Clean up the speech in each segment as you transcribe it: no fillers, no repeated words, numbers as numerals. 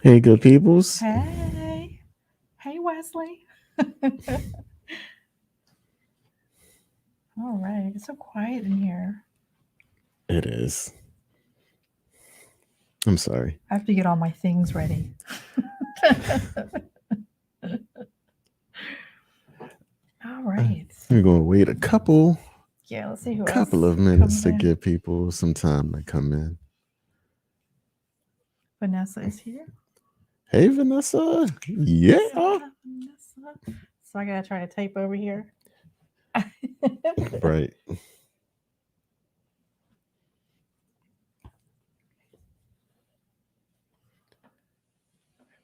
Hey, good peoples. Hey, hey, Wesley. All right, it's so quiet in here. It is. I'm sorry. I have to get all my things ready. All Uh, right. We're gonna wait a Yeah, let's see who else couple of comes minutes to in. give people some time to come in. Vanessa is here. Hey, Vanessa. Vanessa, Yeah. Vanessa. So I gotta try to type over here. Right.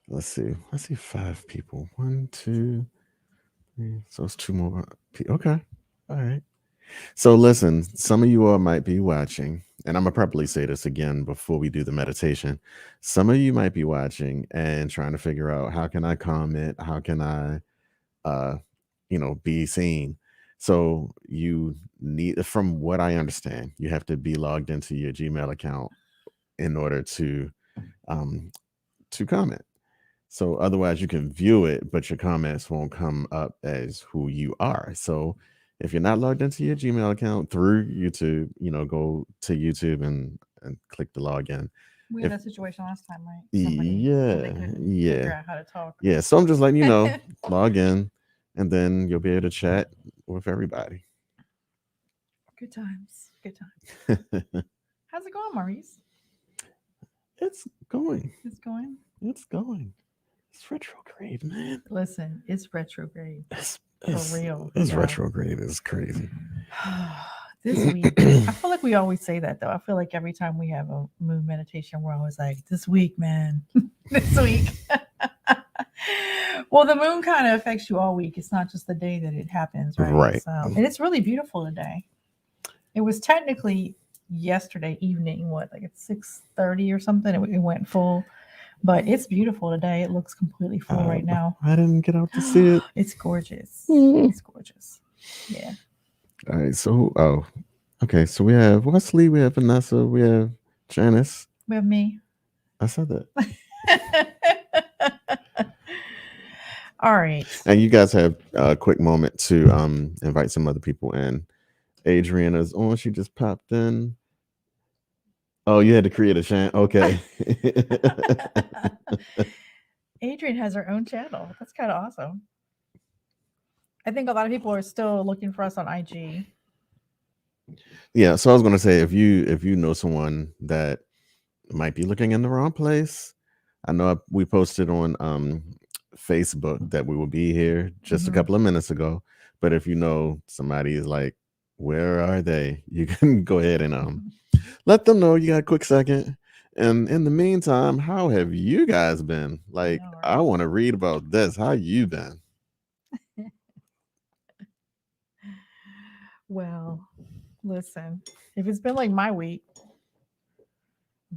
Let's see. I see five people. One, two, three. So it's two more. Okay. All right. So listen, some of you all might be watching, and I'm gonna probably say this again before we do the meditation. Some of you might be watching and trying to figure out how can I comment, how can I uh be seen. So you need, from what I understand, you have to be logged into your Gmail account in order um to comment. So otherwise you can view it, but your comments won't come up as who you are. So if you're not logged into your Gmail account through YouTube, go to YouTube and click the login. We had If that situation last time, right? Somebody said they Yeah, couldn't figure yeah, out how to talk. yeah. So I'm just letting you know, log in, and then you'll be able to chat with everybody. Good times. Good times. How's it going, Maurice? It's going. It's going. It's going. It's retrograde, man. Listen, it's retrograde It's for it's, real, it's y'all. retrograde. It's crazy. This week, I feel like we always say that though. I feel like every time we have a moon meditation, we're always like, this week, man, this week. Well, the moon kind of affects you all week. It's not just the day that it happens, right? Right. So, and it's really beautiful today. It was technically yesterday evening, what, like at 6:30 or something. It went full, but it's beautiful today. It looks completely full Uh, right now. I didn't get out to see it. It's gorgeous. Mm. It's gorgeous. Yeah. All right. So, okay. So we have Wesley, we have Vanessa, we have Janice. We have me. I said that. All right. And you guys have a quick moment to invite some other people in. Adriana's on. She just popped in. Oh, you had to create a channel. Okay. Adrian has her own channel. That's kind of awesome. I think a lot of people are still looking for us on IG. Yeah. So I was gonna say, if you know someone that might be looking in the wrong place, I know we posted on Facebook that we will be here just a Mhm. couple of minutes ago. But if you know somebody is like, where are they? You can go ahead and let them know you got a quick second. And in the meantime, how have you guys been? I Like, know, I right? want to read about this. How you been? Well, listen, if it's been like my week,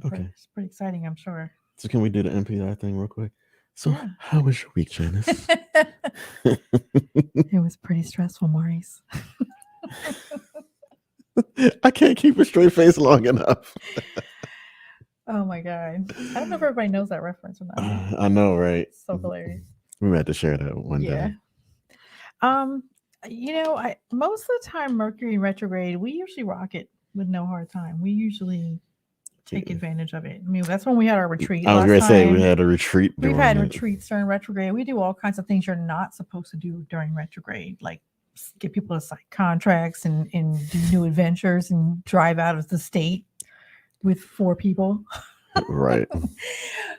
Okay. it's pretty exciting, I'm sure. So can we do the NPR thing real quick? So Yeah. how was your week, Janice? It was pretty stressful, Maurice. I can't keep a straight face long enough. Oh my god. I don't know if everybody knows that reference or not. I know, right? It's so hilarious. We had to share that one Yeah. day. Um, I most of the time Mercury in retrograde, we usually rock it with no hard time. We usually take advantage of it. I mean, that's when we had our retreat I was last gonna say we time. had a retreat We've during had it. retreats during retrograde. We do all kinds of things you're not supposed to do during retrograde, like get people to sign contracts and do new adventures and drive out of the state with four people Right.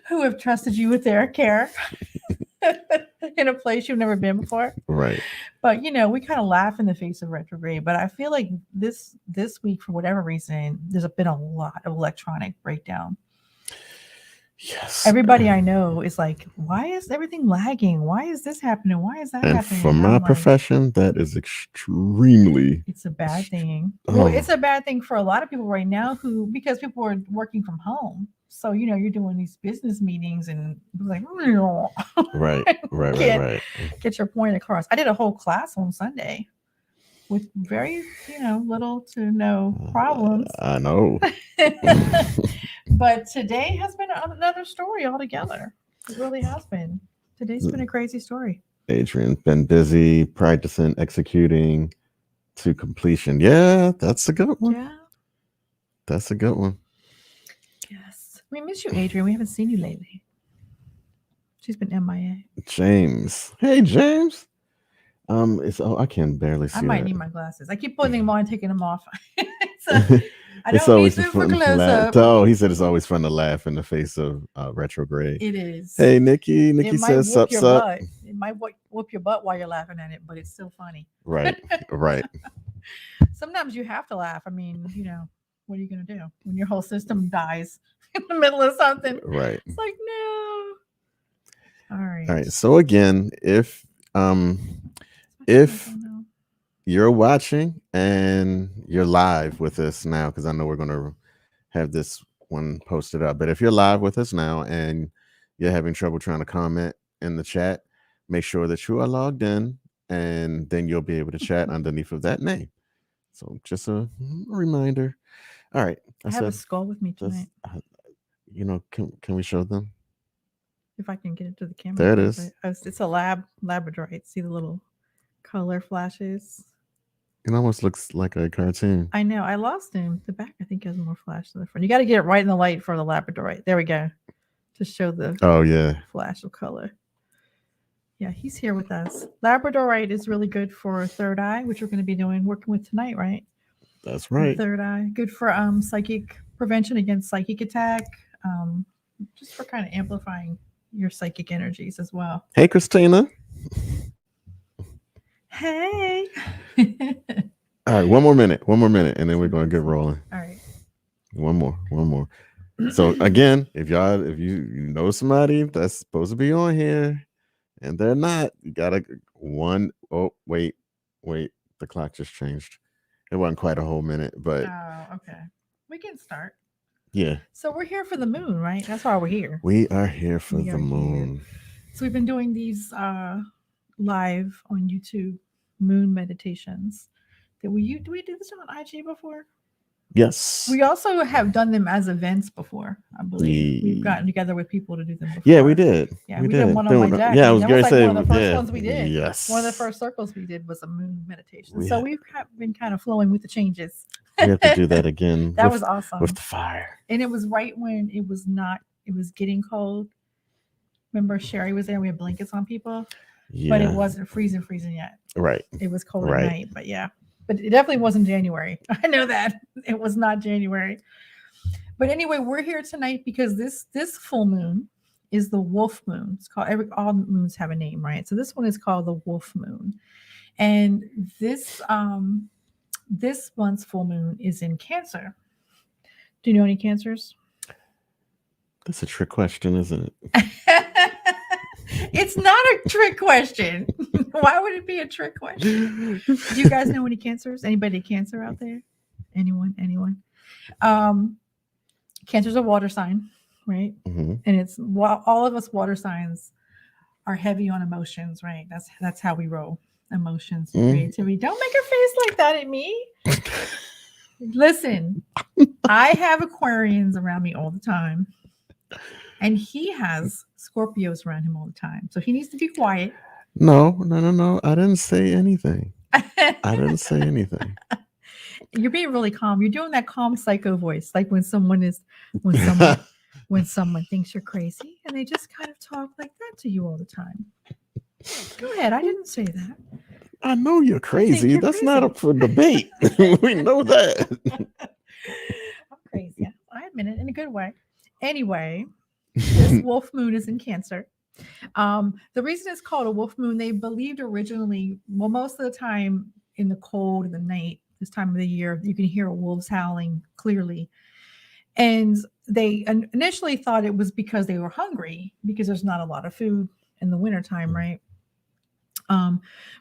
who have trusted you with their care in a place you've never been before. Right. But we kind of laugh in the face of retrograde. But I feel like this week, for whatever reason, there's been a lot of electronic breakdown. Yes. Everybody I know is like, why is everything lagging? Why is this happening? Why is that And happening? for And my I'm like, profession, that is extremely. it's a bad thing. Well, Oh, it's a bad thing for a lot of people right now who, because people are working from home. So, you're doing these business meetings and like, right, right, right, can't right. get your point across. I did a whole class on Sunday with very, little to no problems. I know. But today has been another story altogether. It really has been. Today's been a crazy story. Adrian, been busy practicing, executing to completion. Yeah, that's a good one. Yeah. That's a good one. Yes. We miss you, Adrian. We haven't seen you lately. She's been MIA. James. Hey, James. It's I can barely see I might that. need my glasses. I keep putting them on and taking them off. So I It's don't need always them for fun to close laugh. up. Oh, he said it's always fun to laugh in the face of retrograde. It is. Hey, Nikki. It Nikki might says, whoop sup, your sup. butt. It might whoop your butt while you're laughing at it, but it's still funny. Right, right. Sometimes you have to laugh. I mean, what are you going to do when your whole system dies in the middle of something? Right. It's like, no. All right. All right. So again, if you're watching and you're live with us now, because I know we're going to have this one posted up, but if you're live with us now and you're having trouble trying to comment in the chat, make sure that you are logged in, and then you'll be able to chat underneath of that name. So just a reminder. All right. I have a skull with me tonight. Can we show them? If I can get it to the camera. There it is. It's a Labradorite. See the little color flashes? It almost looks like a cartoon. I know. I lost him. The back, I think, has more flash than the front. You got to get it right in the light for the Labradorite. There we go. To show the flash of color. Yeah, he's here with us. Labradorite is really good for third eye, which we're going to be working with tonight, right? That's right. Third eye. Good for psychic prevention against psychic attack. Just for kind of amplifying your psychic energies as well. Hey, Christina. Hey. All right, one more minute, and then we're going to get rolling. All right. One more. So again, if you know somebody that's supposed to be on here and they're not, you gotta wait, the clock just changed. It wasn't quite a whole minute, but okay. We can start. Yeah. So we're here for the moon, right? That's why we're here. We are here for the moon. So we've been doing these live on YouTube moon meditations. Do we do this on IG before? Yes. We also have done them as events before, I believe. We've gotten together with people to do them before. Yeah, we did. Yeah, we did one on my deck. Yeah, I was going to say one of the first ones we did. Yes. One of the first circles we did was a moon meditation. So we've been kind of flowing with the changes. We have to do that again. That was awesome. With the fire. And it was right when it was getting cold. Remember Sherry was there, we had blankets on people. Yeah. But it wasn't freezing yet. Right. It was cold at night, but yeah. But it definitely wasn't January. I know that. It was not January. But anyway, we're here tonight because this full moon is the wolf moon. It's called all moons have a name, right? So this one is called the wolf moon. And this month's full moon is in Cancer. Do you know any Cancers? That's a trick question, isn't it? It's not a trick question. Why would it be a trick question? Do you guys know any Cancers? Anybody Cancer out there? Anyone? Cancer's a water sign, right? Mm-hmm. And it's all of us water signs are heavy on emotions, right? That's how we roll. Emotions, creativity. Don't make a face like that at me. Listen, I have Aquarians around me all the time. And he has Scorpios around him all the time. So he needs to be quiet. No. I didn't say anything. You're being really calm. You're doing that calm psycho voice. Like when someone thinks you're crazy and they just kind of talk like that to you all the time. Go ahead. I didn't say that. I know you're crazy. That's crazy. Not up for debate. We know that. I'm crazy. I admit it in a good way. Anyway, this wolf moon is in Cancer. The reason it's called a wolf moon, they believed originally, well, most of the time in the cold in the night, this time of the year, you can hear wolves howling clearly. And they initially thought it was because they were hungry, because there's not a lot of food in the wintertime, right?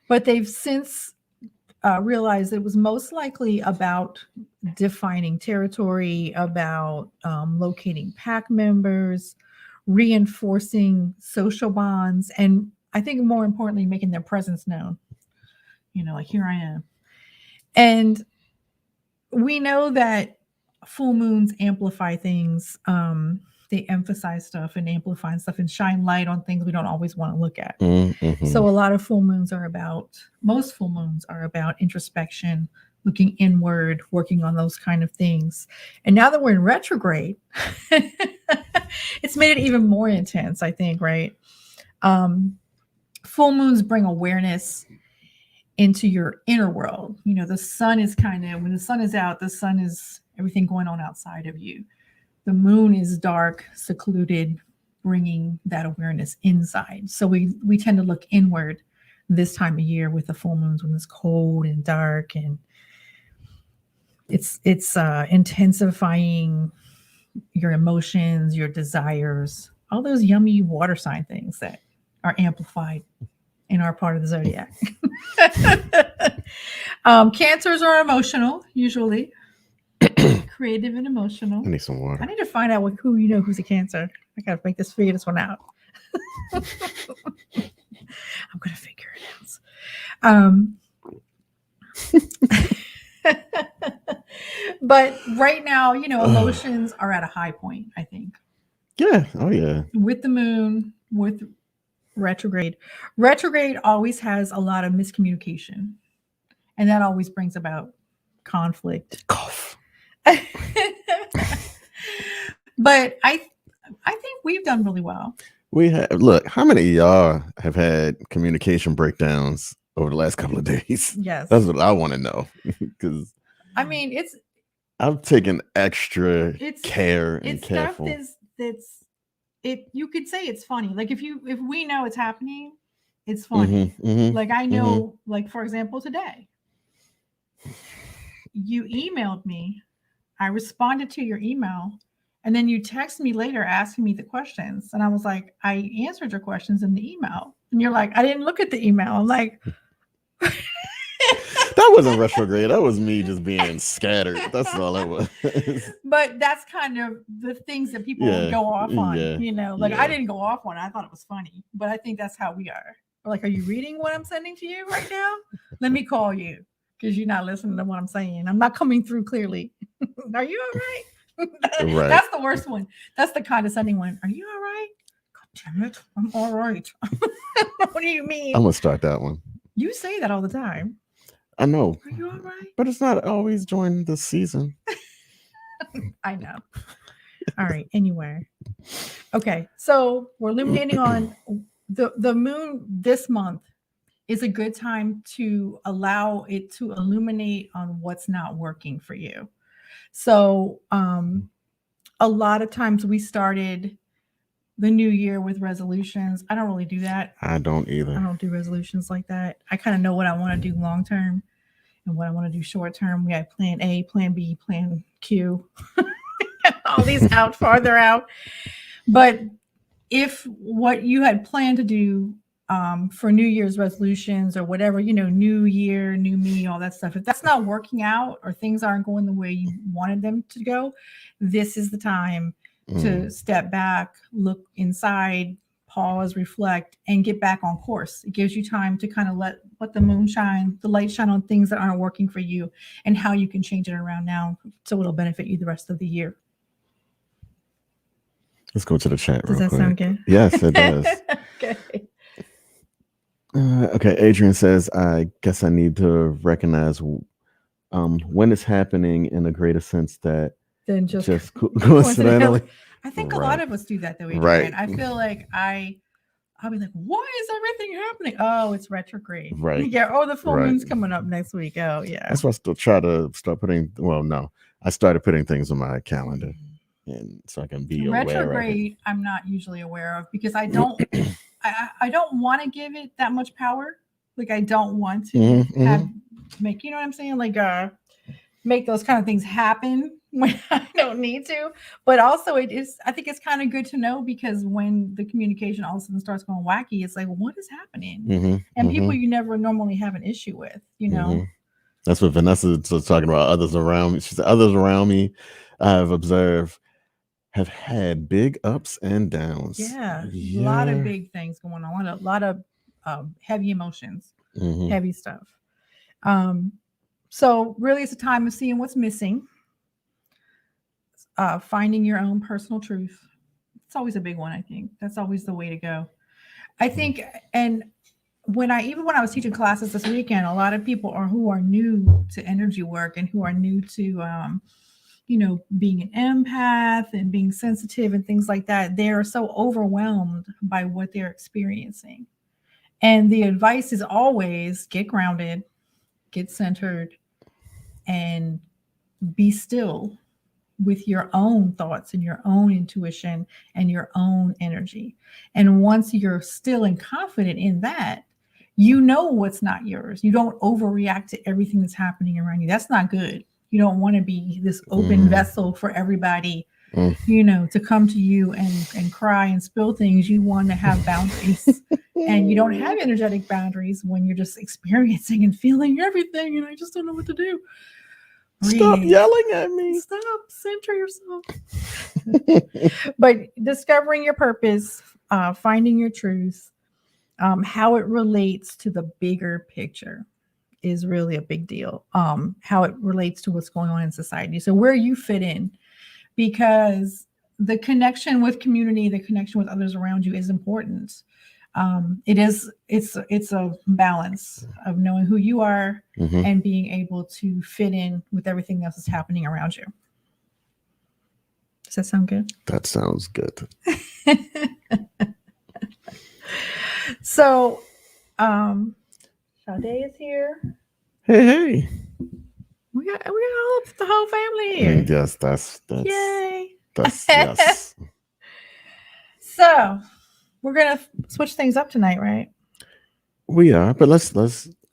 But they've since realized it was most likely about defining territory, about locating pack members, reinforcing social bonds, and I think more importantly, making their presence known. Like here I am. And we know that full moons amplify things. they emphasize stuff and amplify stuff and shine light on things we don't always want to look at. Mm-hmm. So a lot of most full moons are about introspection, looking inward, working on those kind of things. And now that we're in retrograde, it's made it even more intense, I think, right? Full moons bring awareness into your inner world. You know, the sun is when the sun is out, the sun is everything going on outside of you. The moon is dark, secluded, bringing that awareness inside. So we tend to look inward this time of year with the full moons when it's cold and dark, and it's intensifying your emotions, your desires, all those yummy water sign things that are amplified in our part of the zodiac. Cancers are emotional, usually creative and emotional. I need some water. I need to find out who's a Cancer. I gotta figure this one out. I'm gonna figure it out. But right now, emotions are at a high point, I think. Yeah. Oh yeah. With the moon, with retrograde. Retrograde always has a lot of miscommunication, and that always brings about conflict. Cough. But I think we've done really well. We have. Look, how many of y'all have had communication breakdowns over the last couple of days? Yes. That's what I want to know. Because I mean, I've taken extra care and it's careful. stuff you could say it's funny. Like if we know it's happening, it's funny. Like I know, like for example, today you emailed me, I responded to your email, and then you text me later asking me the questions, and I was like, I answered your questions in the email, and you're like, I didn't look at the email. I'm like, that wasn't retrograde. That was me just being scattered. That's all it was. But that's kind of the things that people go off on. I didn't go off on it. I thought it was funny, but I think that's how we are. We're like, are you reading what I'm sending to you right now? Let me call you because you're not listening to what I'm saying. I'm not coming through clearly. Are you all right? Right. That's the worst one. That's the condescending one. Are you all right? God damn it. I'm all right. What do you mean? I'm going to start that one. You say that all the time. I know. Are you all right? But it's not always during the season. I know. All right. Anyway. Okay. So we're illuminating on the moon this month is a good time to allow it to illuminate on what's not working for you. So a lot of times we started the new year with resolutions. I don't really do that. I don't either. I don't do resolutions like that. I kind of know what I want to do long term and what I want to do short term. We have plan A, plan B, plan Q, all these out farther out. But if what you had planned to do for New Year's resolutions or whatever, new year, new me, all that stuff, if that's not working out or things aren't going the way you wanted them to go, this is the time to step back, look inside, pause, reflect, and get back on course. It gives you time to kind of let the light shine on things that aren't working for you and how you can change it around now so it'll benefit you the rest of the year. Let's go to the chat. Does that sound good? Yes, it does. Okay. Okay. Adrian says, I guess I need to recognize when it's happening in a greater sense that then just coincidentally. I think a lot of us do that though, Adrian. Right. I feel like I'll be like, why is everything happening? Oh, it's retrograde. Right. Yeah. Oh, the full moon's coming up next week. Oh, yeah. That's why I still try to start putting. Well, no, I started putting things on my calendar, and so I can be aware of it. Retrograde, I'm not usually aware of because I don't. I don't want to give it that much power. Like I don't want to make. You know what I'm saying? Like make those kind of things happen when I don't need to. But also I think it's kind of good to know because when the communication all of a sudden starts going wacky, it's like, well, what is happening? And people you never normally have an issue with, That's what Vanessa was talking about. Others around me. She said, others around me I've observed have had big ups and downs. Yeah. A lot of big things going on. A lot of heavy emotions, heavy stuff. So really it's a time of seeing what's missing, finding your own personal truth, It's always a big one. I think that's always the way to go. I think, and when I was teaching classes this weekend, a lot of people who are new to energy work and who are new to being an empath and being sensitive and things like that, they are so overwhelmed by what they're experiencing. And the advice is always get grounded, get centered, and be still with your own thoughts and your own intuition and your own energy. And once you're still and confident in that, you know what's not yours. You don't overreact to everything that's happening around you. That's not good. You don't want to be this open vessel for everybody, to come to you and cry and spill things. You want to have boundaries. And you don't have energetic boundaries when you're just experiencing and feeling everything. And I just don't know what to do. Stop yelling at me. Stop. Center yourself. But discovering your purpose, finding your truth, how it relates to the bigger picture is really a big deal. How it relates to what's going on in society. So where you fit in, because the connection with community, the connection with others around you is important. It's a balance of knowing who you are and being able to fit in with everything else that's happening around you. Does that sound good? That sounds good. So, Sade is here. Hey. We got all of the whole family here. Yes, that's Yay. That's yes. So we're gonna switch things up tonight, right? We are, but let's.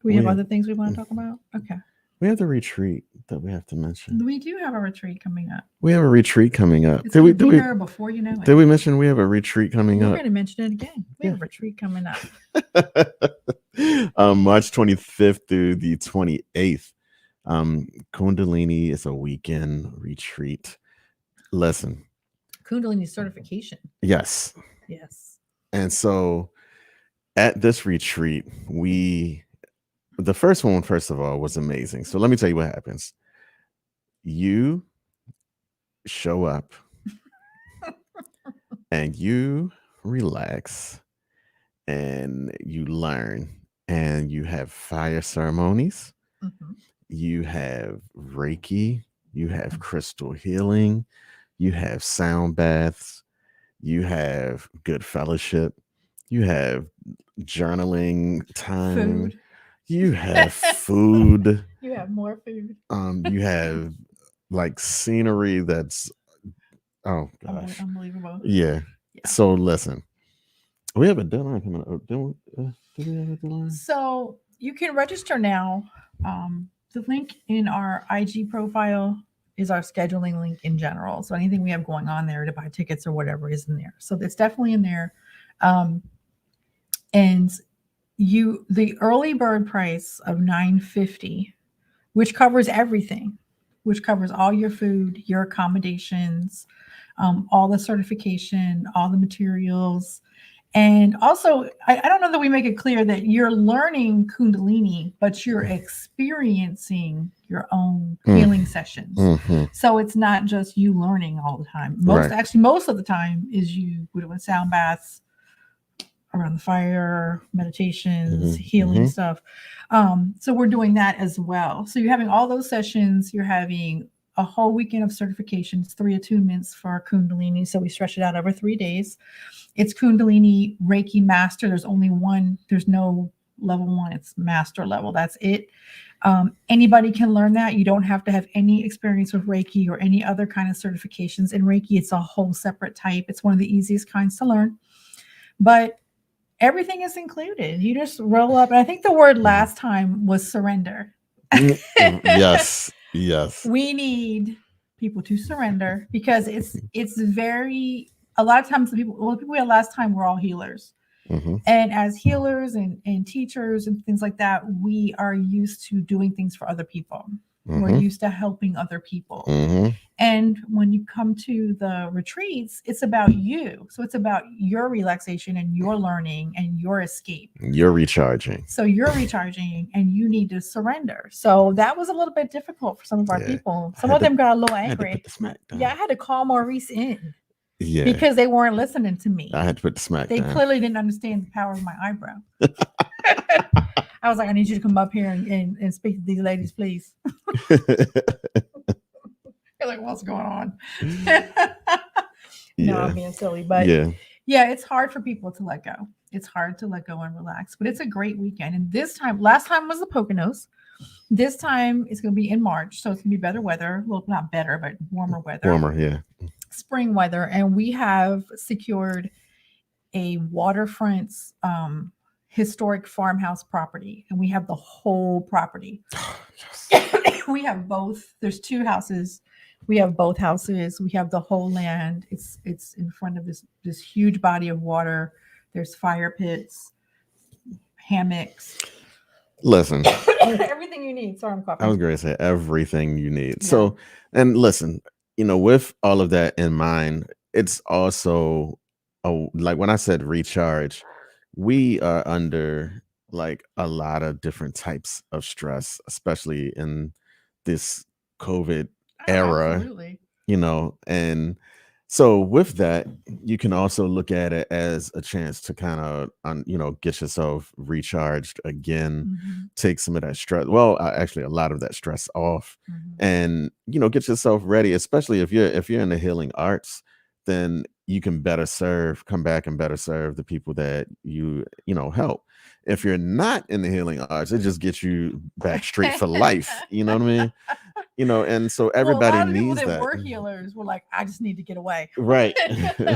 We have other things we want to talk about. Okay. We have the retreat that we have to mention. We do have a retreat coming up. We have a retreat coming up. It's did we here before you know it? Did we mention we have a retreat coming up? We're going to mention it again. We have a retreat coming up. March 25th through the 28th. Kundalini is a weekend retreat. Listen. Kundalini certification. Yes. Yes. And so at this retreat, the first one, first of all, was amazing. So let me tell you what happens. You show up and you relax and you learn, and you have fire ceremonies. You have Reiki, you have crystal healing, you have sound baths, you have good fellowship, you have journaling time. Food. You have food. You have more food. You have like scenery that's unbelievable. Yeah. So listen, we have a deadline coming up. Do we have a deadline? So you can register now. The link in our IG profile is our scheduling link in general. So anything we have going on there to buy tickets or whatever is in there. So it's definitely in there. And the early bird price of $950, which covers everything, which covers all your food, your accommodations, all the certification, all the materials. And also, I don't know that we make it clear that you're learning Kundalini, but you're experiencing your own healing sessions. So it's not just you learning all the time. Most of the time is you doing sound baths, around the fire, meditations, healing stuff. So we're doing that as well. So you're having all those sessions. You're having a whole weekend of certifications, 3 attunements for Kundalini. So we stretch it out over 3 days. It's Kundalini Reiki Master. There's only one. There's no level 1. It's master level. That's it. Anybody can learn that. You don't have to have any experience with Reiki or any other kind of certifications. In Reiki, it's a whole separate type. It's one of the easiest kinds to learn. But everything is included. You just roll up. And I think the word last time was surrender. Yes. We need people to surrender, because it's very, a lot of times the people we had last time were all healers. And as healers and teachers and things like that, we are used to doing things for other people. We're used to helping other people. And when you come to the retreats, it's about you. So it's about your relaxation and your learning and your escape. You're recharging. So you're recharging and you need to surrender. So that was a little bit difficult for some of our people. Some of them got a little angry. I had to call Maurice in. Yeah. because they weren't listening to me. I had to put the smack They down. clearly didn't understand the power of my eyebrow. I was like, I need you to come up here and speak to these ladies, please. They're like, what's going on? No, I'm being silly, but yeah. it's hard for people to let go. It's hard to let go and relax, but it's a great weekend. And last time was the Poconos. This time it's going to be in March, so it's going to be better weather. Well, not better, but warmer weather. Warmer, yeah. Spring weather, and we have secured a waterfront historic farmhouse property, and we have the whole property. We have both. There's 2 houses. We have both houses. We have the whole land. It's in front of this huge body of water. There's fire pits, hammocks. Listen, Everything you need. Sorry, I'm coughing. I was going to say everything you need. Yeah. So, and listen, with all of that in mind, it's also like when I said recharge, we are under like a lot of different types of stress, especially in this COVID era. Absolutely. And so with that, you can also look at it as a chance to kind of, get yourself recharged again, Mhm, take some of that stress. Well, actually, a lot of that stress off, mhm. and get yourself ready. Especially if you're in the healing arts, then you can come back and better serve the people that you help. If you're not in the healing arts, it just gets you back straight for life. You know what I mean? And so everybody well, a lot of the needs people that. were healers were like, I just need to get away. Right.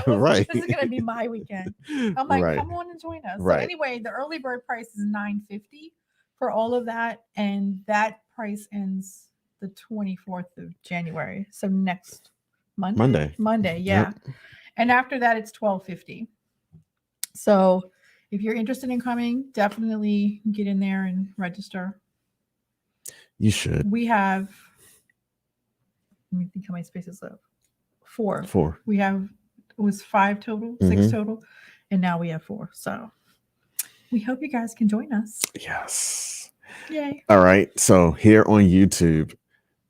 Right. This is gonna be my weekend. I'm like, right. come on and join us. Right. So anyway, the early bird price is $9.50 for all of that, and that price ends the 24th of January. So next Monday. Monday, yeah. Yep. And after that, it's $12.50. So if you're interested in coming, definitely get in there and register. You should. We have, let me think how many spaces left. 4. We have, it was 5 total, 6 total, and now we have 4. So we hope you guys can join us. Yes. Yay. All right. So here on YouTube,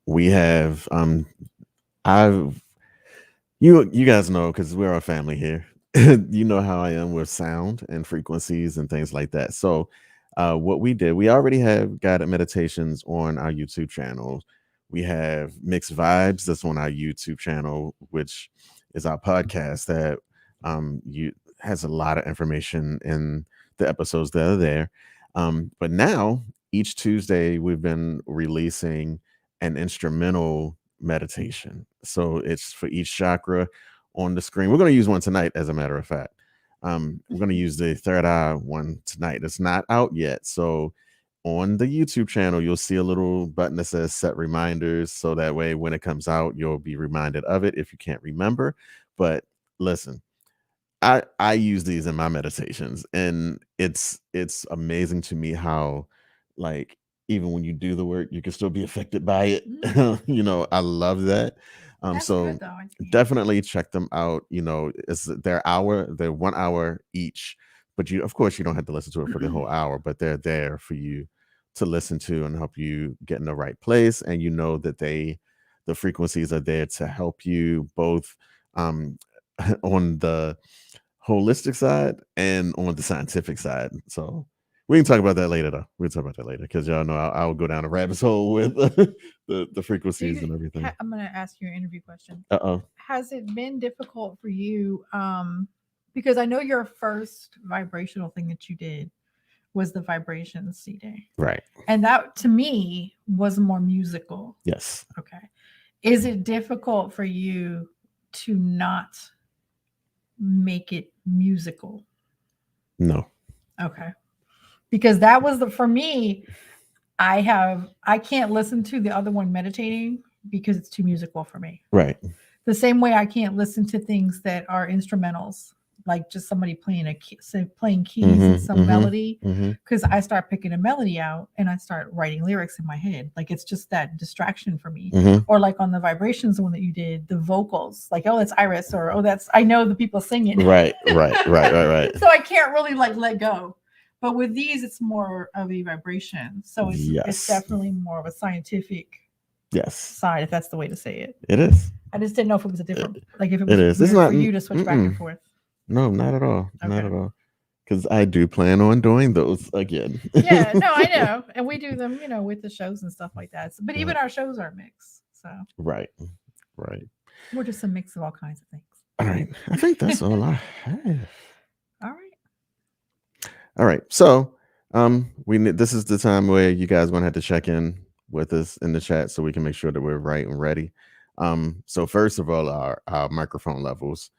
we have you guys know, because we're a family here. You know how I am with sound and frequencies and things like that. So what we did, we already have guided meditations on our YouTube channel. We have Mixed Vibes that's on our YouTube channel, which is our podcast that has a lot of information in the episodes that are there. But now each Tuesday we've been releasing an instrumental meditation. So it's for each chakra on the screen. We're going to use one tonight, as a matter of fact. We're going to use the third eye one tonight. It's not out yet. So on the YouTube channel, you'll see a little button that says set reminders. So that way, when it comes out, you'll be reminded of it if you can't remember. But listen, I use these in my meditations, and it's amazing to me how, like, even when you do the work, you can still be affected by it. I love that. That's So good, though. I think. definitely check them out. They're 1 hour each, but of course you don't have to listen to it for the whole hour, but they're there for you to listen to and help you get in the right place. And that the frequencies are there to help you both on the holistic side and on the scientific side. So we can talk about that later, though. We'll talk about that later, because y'all know I'll go down a rabbit hole with the frequencies and everything. I'm going to ask you an interview question. Uh-oh. Has it been difficult for you? Because I know your first vibrational thing that you did was the vibration CD. Right. And that, to me, was more musical. Yes. Okay. Is it difficult for you to not make it musical? No. Okay. Because that was for me, I can't listen to the other one meditating because it's too musical for me. Right. The same way I can't listen to things that are instrumentals, like just somebody playing playing keys and some melody, because I start picking a melody out and I start writing lyrics in my head. Like, it's just that distraction for me. Or like on the vibrations one that you did, the vocals, like, oh, that's Iris, or oh, I know the people singing. Right. So I can't really let go. But with these, it's more of a vibration. So it's definitely more of a scientific yes side, if that's the way to say it. It is. I just didn't know if it was a different, like if it It was is. weird It's not. for you to switch back and forth. No, not at all. Not Okay. at all. Because I do plan on doing those again. Yeah, no, I know, and we do them, with the shows and stuff like that. But even our shows are mixed, so Right. Right. we're just a mix of all kinds of things. All right. I think that's all I have. All right. All right. So this is the time where you guys gonna have to check in with us in the chat so we can make sure that we're right and ready. So first of all, our microphone levels.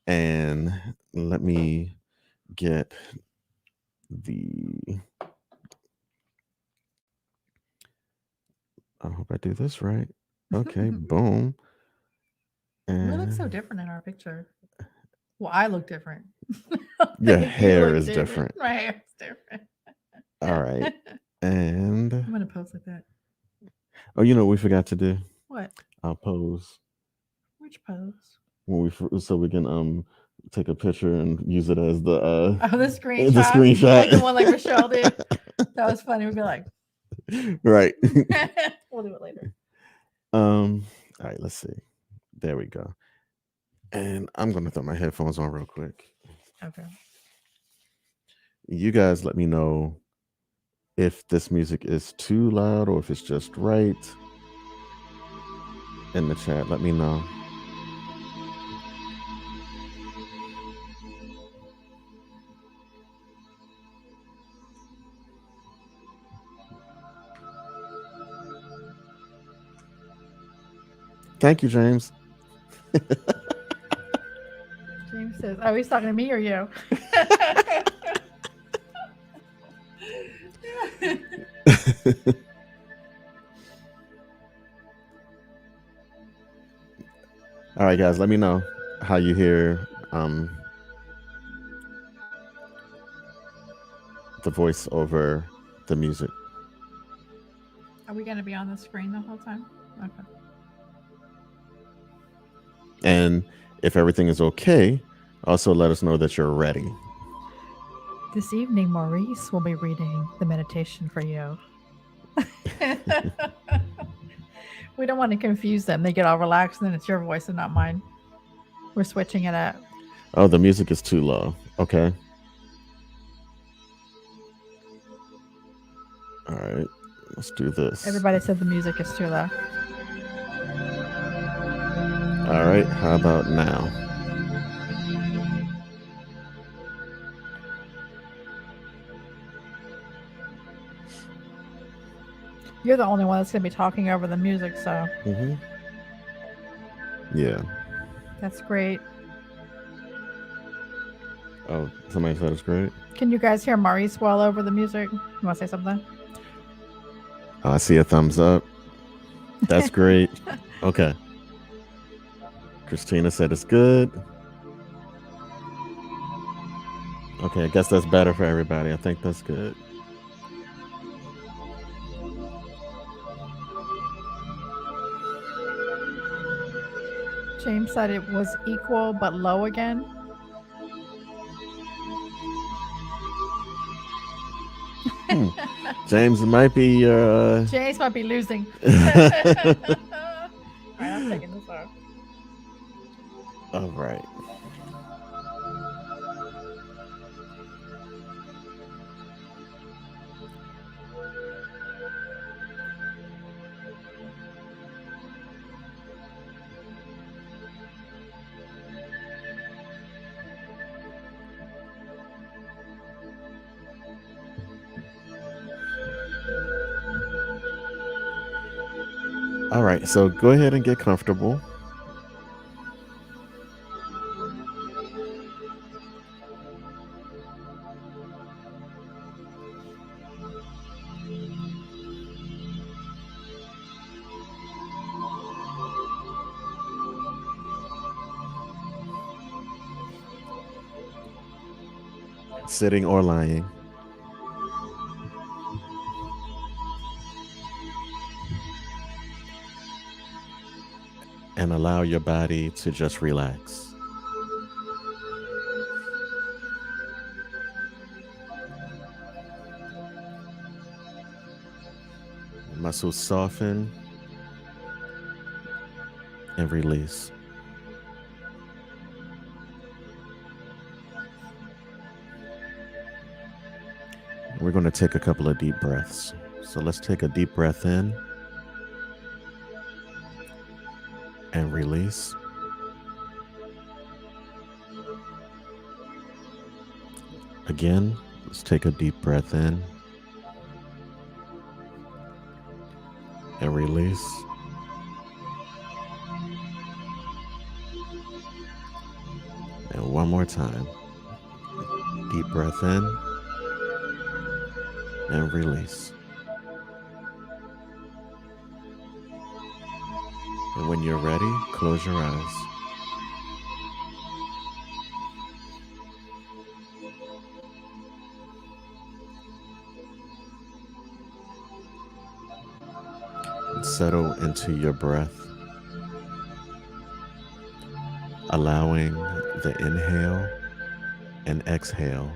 And let me get I hope I do this right. Okay, boom. We look so And different in our picture. Well, I look different. your You hair look is different. My hair is different. All right. And I'm gonna pose like that. oh, you know what we forgot to do? What? I'll pose. Which pose? When so we can take a picture and use it as the the screenshot. The screenshot. Like the one like Michelle did. That was funny. We'd be like, right. we'll do it later. All right, let's see. There we go. And I'm gonna throw my headphones on real quick. Okay. You guys let me know if this music is too loud or if it's just right. In the chat, let me know. Thank you, James. James says, "Are we talking to me or you?" All right, guys, let me know how you hear the voice over the music. Are we going to be on the screen the whole time? Okay. And if everything is okay, also let us know that you're ready. This evening, Maurice will be reading the meditation for you. We don't want to confuse them. They get all relaxed, and then it's your voice and not mine. We're switching it up. Oh, the music is too low. Okay. All right. Let's do this. Everybody said the music is too low. All right. How about now? You're the only one that's going to be talking over the music, so. Mm-hmm. Yeah. That's great. Oh, somebody said it's great. Can you guys hear Maurice well over the music? You want to say something? I see a thumbs up. That's great. Okay. Christina said it's good. Okay, I guess that's better for everybody. I think that's good. James said it was equal but low again. James might be James might be losing. All right, I'm taking this off. All right. All right, so go ahead and get comfortable. Sitting or lying. And allow your body to just relax. Muscles soften. and release. We're going to take a couple of deep breaths. So let's take a deep breath in and release. Again, let's take a deep breath in and release. And one more time. Deep breath in and release. And when you're ready, close your eyes. And settle into your breath, allowing the inhale and exhale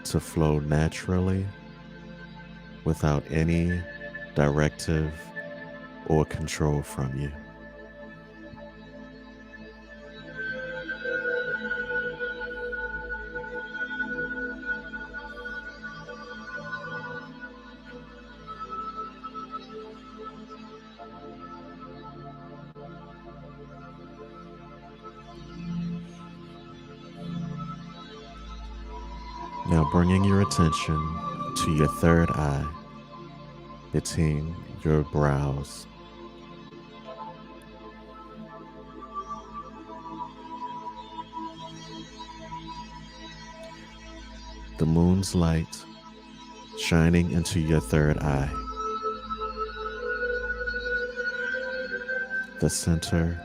to flow naturally without any directive or control from you. Now bringing your attention to your third eye between your brows. The moon's light shining into your third eye, the center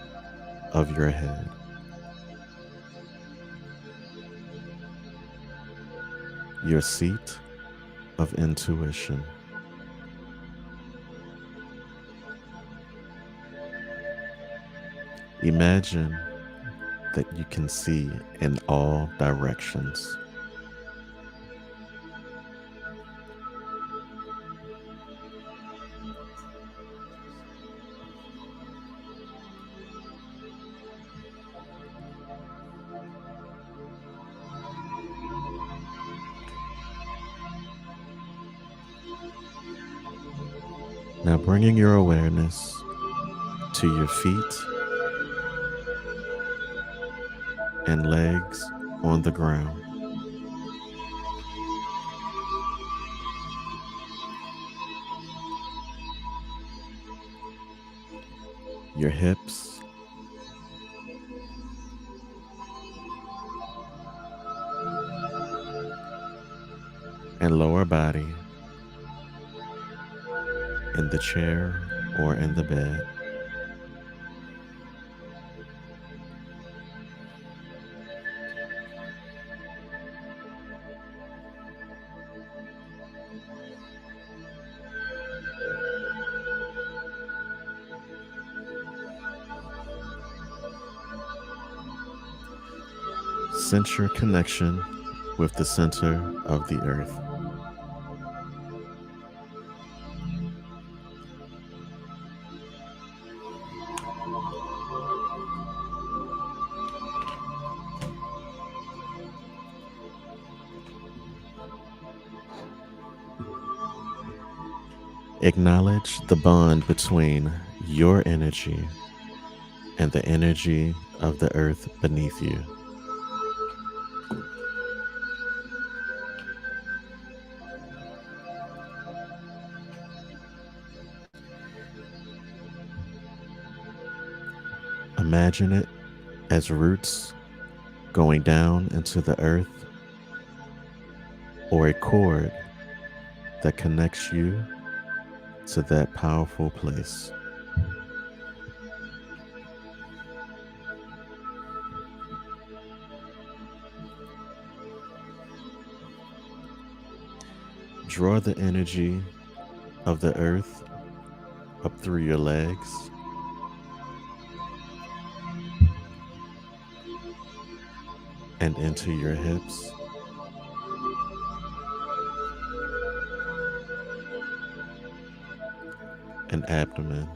of your head. Your seat of intuition. Imagine that you can see in all directions. Now bringing your awareness to your feet and legs on the ground. Your hips, and lower body in the chair or in the bed. Sense your connection with the center of the earth. Acknowledge the bond between your energy and the energy of the earth beneath you. Imagine it as roots going down into the earth, or a cord that connects you to that powerful place. Draw the energy of the earth up through your legs, and into your hips, and abdomen.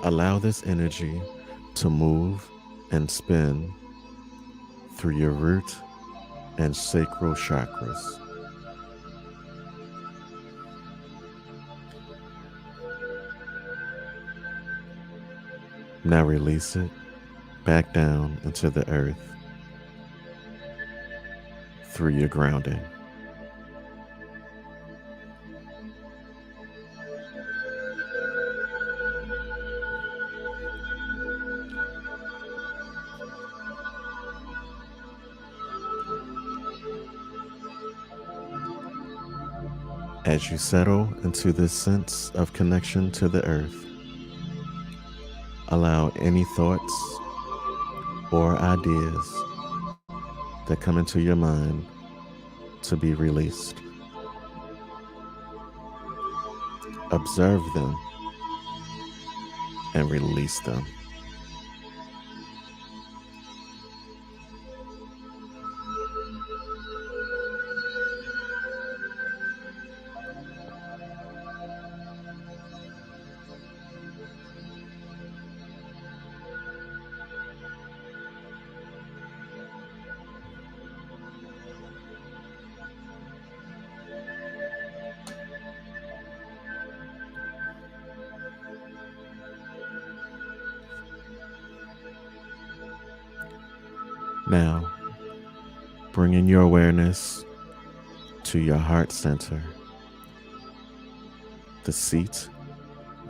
Allow this energy to move and spin through your root and sacral chakras. Now release it back down into the earth through your grounding. As you settle into this sense of connection to the earth, allow any thoughts or ideas that come into your mind to be released. Observe them and release them. Now, bringing your awareness to your heart center, the seat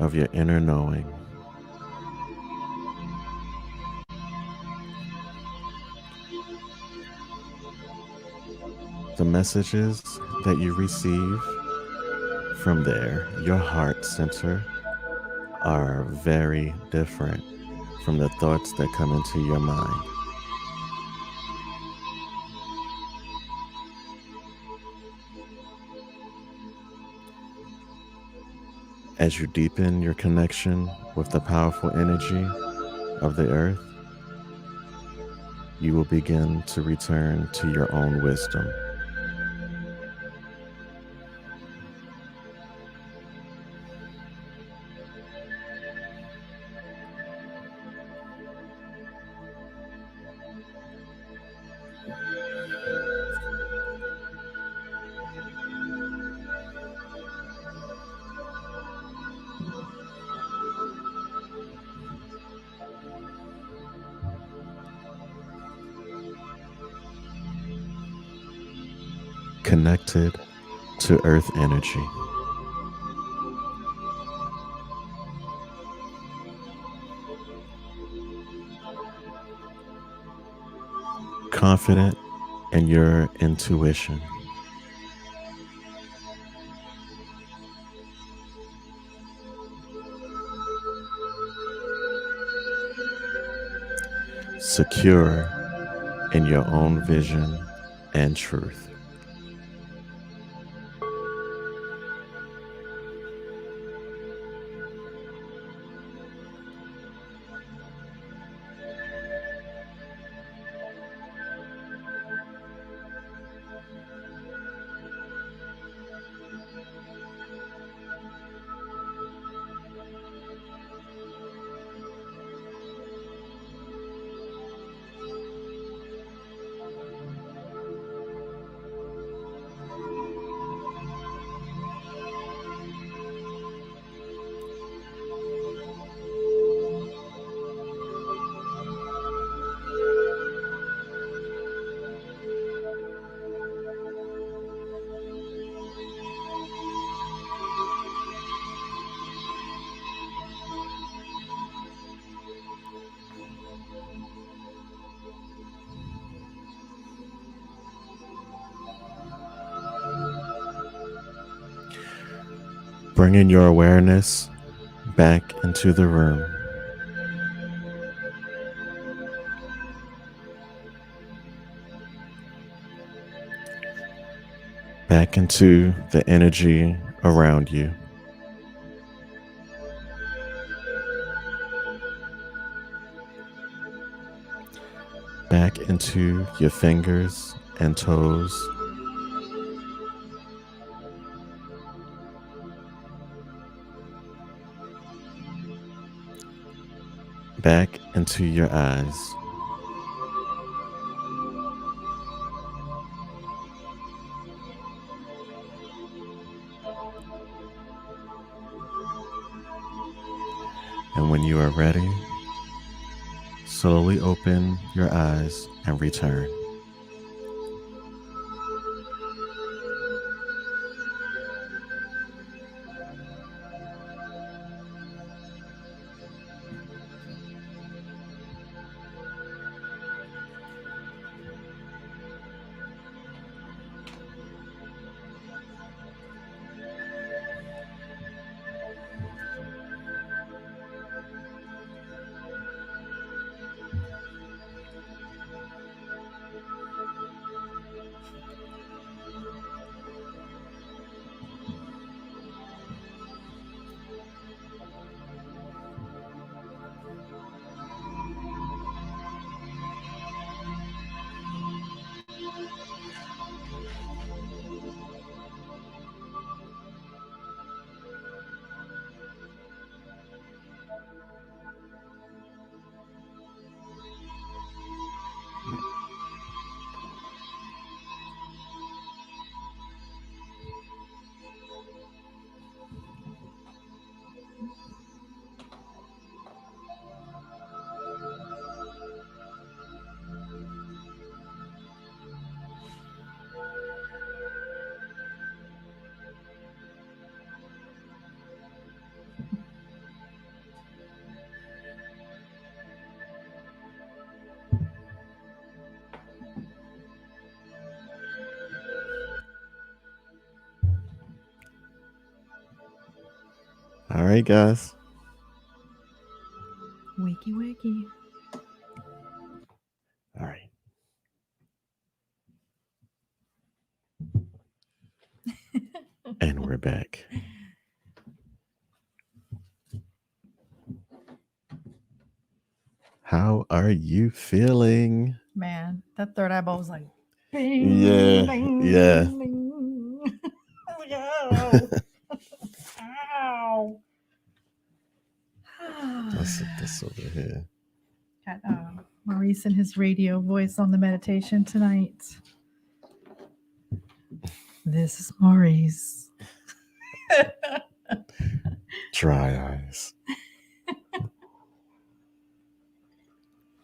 of your inner knowing. The messages that you receive from there, your heart center, are very different from the thoughts that come into your mind. As you deepen your connection with the powerful energy of the earth, you will begin to return to your own wisdom. Connected to earth energy. Confident in your intuition. Secure in your own vision and truth. Bringing your awareness back into the room. Back into the energy around you. Back into your fingers and toes. back into your eyes. And when you are ready, slowly open your eyes and return. All right, guys. Wakey, wakey. All right. And we're back. How are you feeling? Man, that third eyeball was like, bing, Yeah, bing, yeah. bing. Ow. Ow. Let's sit this over here. Got Maurice and his radio voice on the meditation tonight. This is Maurice. Dry eyes.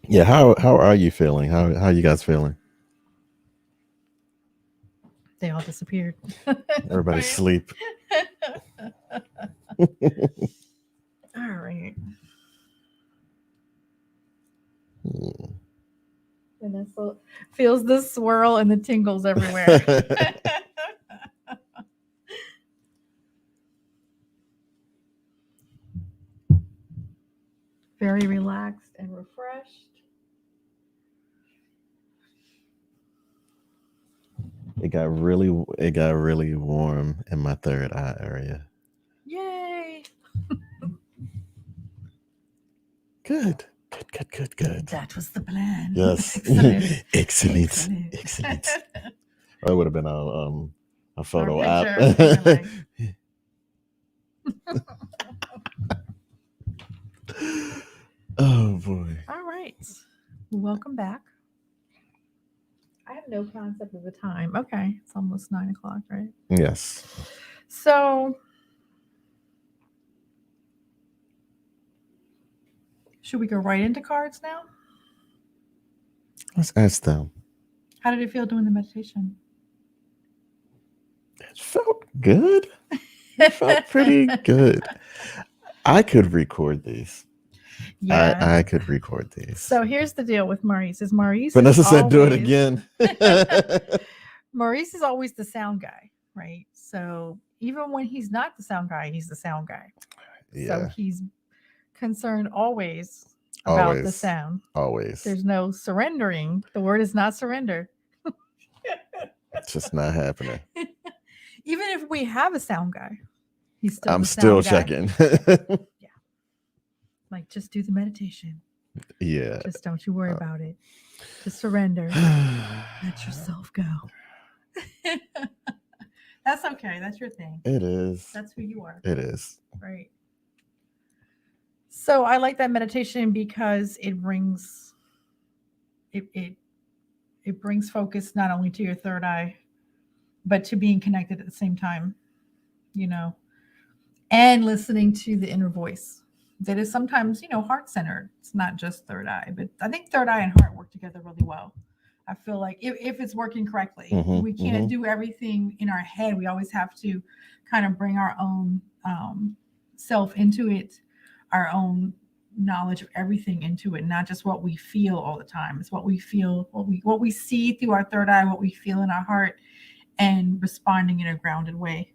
Yeah, how are you feeling? How are you guys feeling? They all disappeared. Everybody sleep. All right. Vanessa feels the swirl and the tingles everywhere. Very relaxed and refreshed. It got really warm in my third eye area. Yay! Good. That was the plan. Yes. Excellent. Excellent. That would have been a photo Our app. picture. Oh boy. All right. Welcome back. I have no concept of the time. Okay. It's almost 9 o'clock, right? Yes. So, should we go right into cards now? Let's ask them. How did it feel doing the meditation? It felt good. It felt pretty good. I could record these. Yeah. I could record these. So here's the deal with Maurice. Vanessa said do it again. Maurice is always the sound guy, right? So even when he's not the sound guy, he's the sound guy. Yeah. So he's concerned always about the sound. Always. There's no surrendering. The word is not surrender. It's just not happening. Even if we have a sound guy, he's still I'm the still sound guy. checking. Like, just do the meditation. Yeah. Just don't you worry about it. Just surrender. Let yourself go. That's okay. That's your thing. It is. That's who you are. It is. Right. So I like that meditation because it brings it brings focus not only to your third eye, but to being connected at the same time, you know, and listening to the inner voice that is sometimes, heart centered. It's not just third eye, but I think third eye and heart work together really well. I feel like if it's working correctly, Mhm, we can't do everything in our head. We always have to kind of bring our own self into it, our own knowledge of everything into it, not just what we feel all the time. It's what we feel, what we see through our third eye, what we feel in our heart, and responding in a grounded way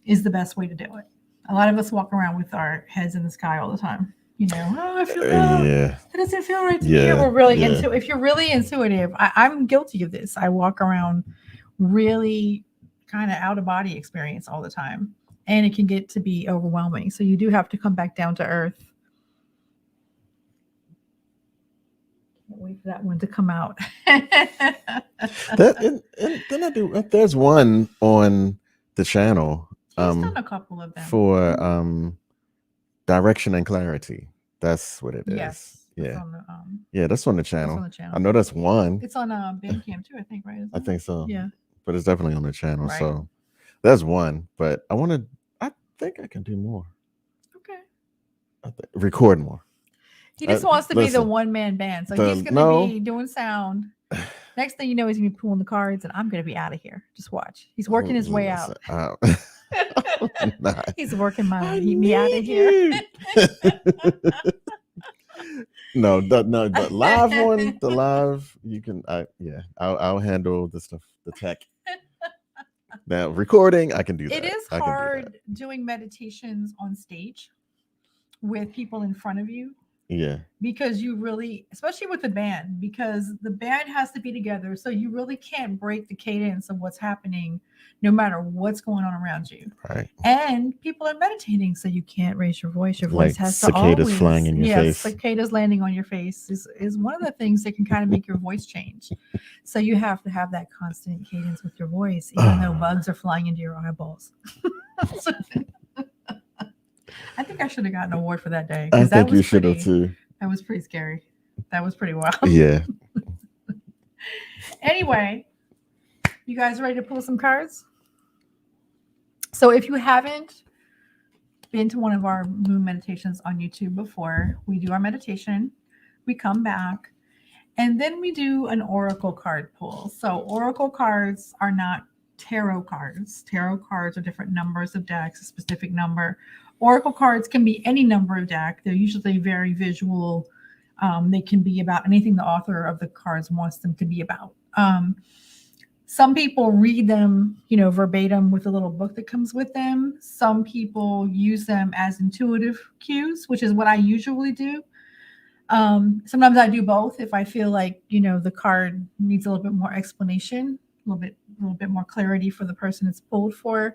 is the best way to do it. A lot of us walk around with our heads in the sky all the time. Oh, I feel Yeah. it doesn't feel right to me. Yeah. We're really Yeah. into. If you're really intuitive, I'm guilty of this. I walk around really kind of out of body experience all the time, and it can get to be overwhelming. So you do have to come back down to earth. Can't wait for that one to come out. And then I do. There's one on the channel She's done a couple of them for direction and clarity. That's what it is. Yes. Yeah. On the, Yeah, that's on the it's channel. on the channel. I know that's one. It's on Bandcamp too, I think, right? I think so. Yeah. But it's definitely on the channel. Right. So that's one. But I think I can do more. Okay. Record more. He just wants to be the listen, one-man band. So he's going to be doing sound. Next thing you know, he's going to be pulling the cards, and I'm going to be out of here. Just watch. He's working his way out. He's working me out of here. No, the live one, the live, you can, I'll handle the stuff, the tech. Now, recording, I can do that. It is hard doing meditations on stage with people in front of you. Yeah. Because you really, especially with the band, because the band has to be together. So you really can't break the cadence of what's happening no matter what's going on around you. Right. And people are meditating, so you can't raise your voice. Your voice has to cicadas always flying in your face. Cicadas landing on your face is one of the things that can kind of make your voice change. So you have to have that constant cadence with your voice, even though bugs are flying into your eyeballs. I think I should have gotten an award for that day. I think you should have too. That was pretty scary. That was pretty wild. Yeah. Anyway, you guys ready to pull some cards? So if you haven't been to one of our moon meditations on YouTube before, we do our meditation, we come back, and then we do an oracle card pull. So oracle cards are not tarot cards. Tarot cards are different numbers of decks, a specific number. Oracle cards can be any number of deck. They're usually very visual. They can be about anything the author of the cards wants them to be about. Some people read them, verbatim with a little book that comes with them. Some people use them as intuitive cues, which is what I usually do. Sometimes I do both if I feel like, the card needs a little bit more explanation, a little bit more clarity for the person it's pulled for.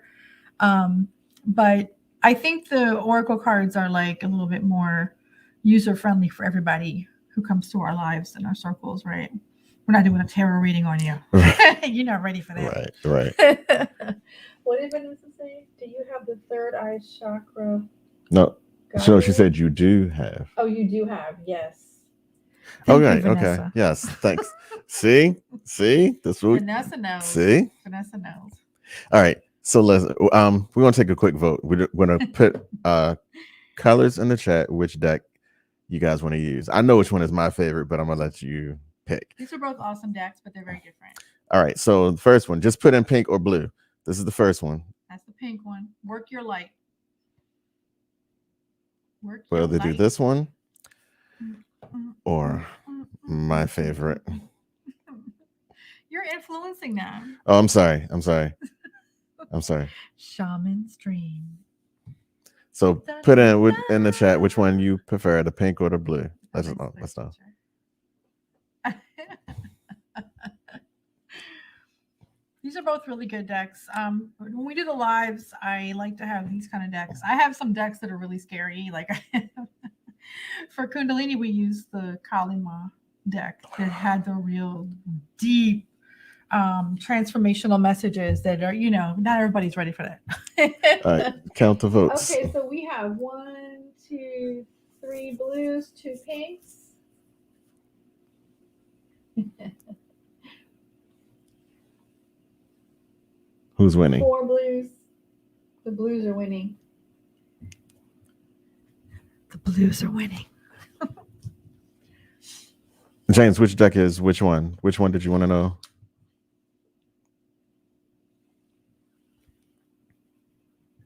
But I think the oracle cards are like a little bit more user-friendly for everybody who comes to our lives and our circles, right? We're not doing a tarot reading on you. You're not ready for that. Right. What did Vanessa say? Do you have the third eye chakra? No. So she said you do have. Oh, you do have. Yes. Okay. Yes. Thanks. See? This week. Vanessa knows. See? Vanessa knows. All right. So let's we're gonna take a quick vote. We're gonna put colors in the chat which deck you guys want to use. I know which one is my favorite, but I'm gonna let you pick. These are both awesome decks, but they're very different. All right. So the first one, just put in pink or blue. This is the first one. That's the pink one. Work your light. Well, they do this one or my favorite. You're influencing them. Oh, I'm sorry. Shaman's Dream. So put in the chat which one you prefer, the pink or the blue. Let's know. These are both really good decks. When we do the lives, I like to have these kind of decks. I have some decks that are really scary. Like for Kundalini, we used the Kalima deck that had the real deep transformational messages that are, not everybody's ready for that. All right, count the votes. Okay, so we have 1, 2, 3 blues, 2 pinks. Who's winning? 4 blues. The blues are winning. The blues are winning. James, which deck is which one? Which one did you want to know?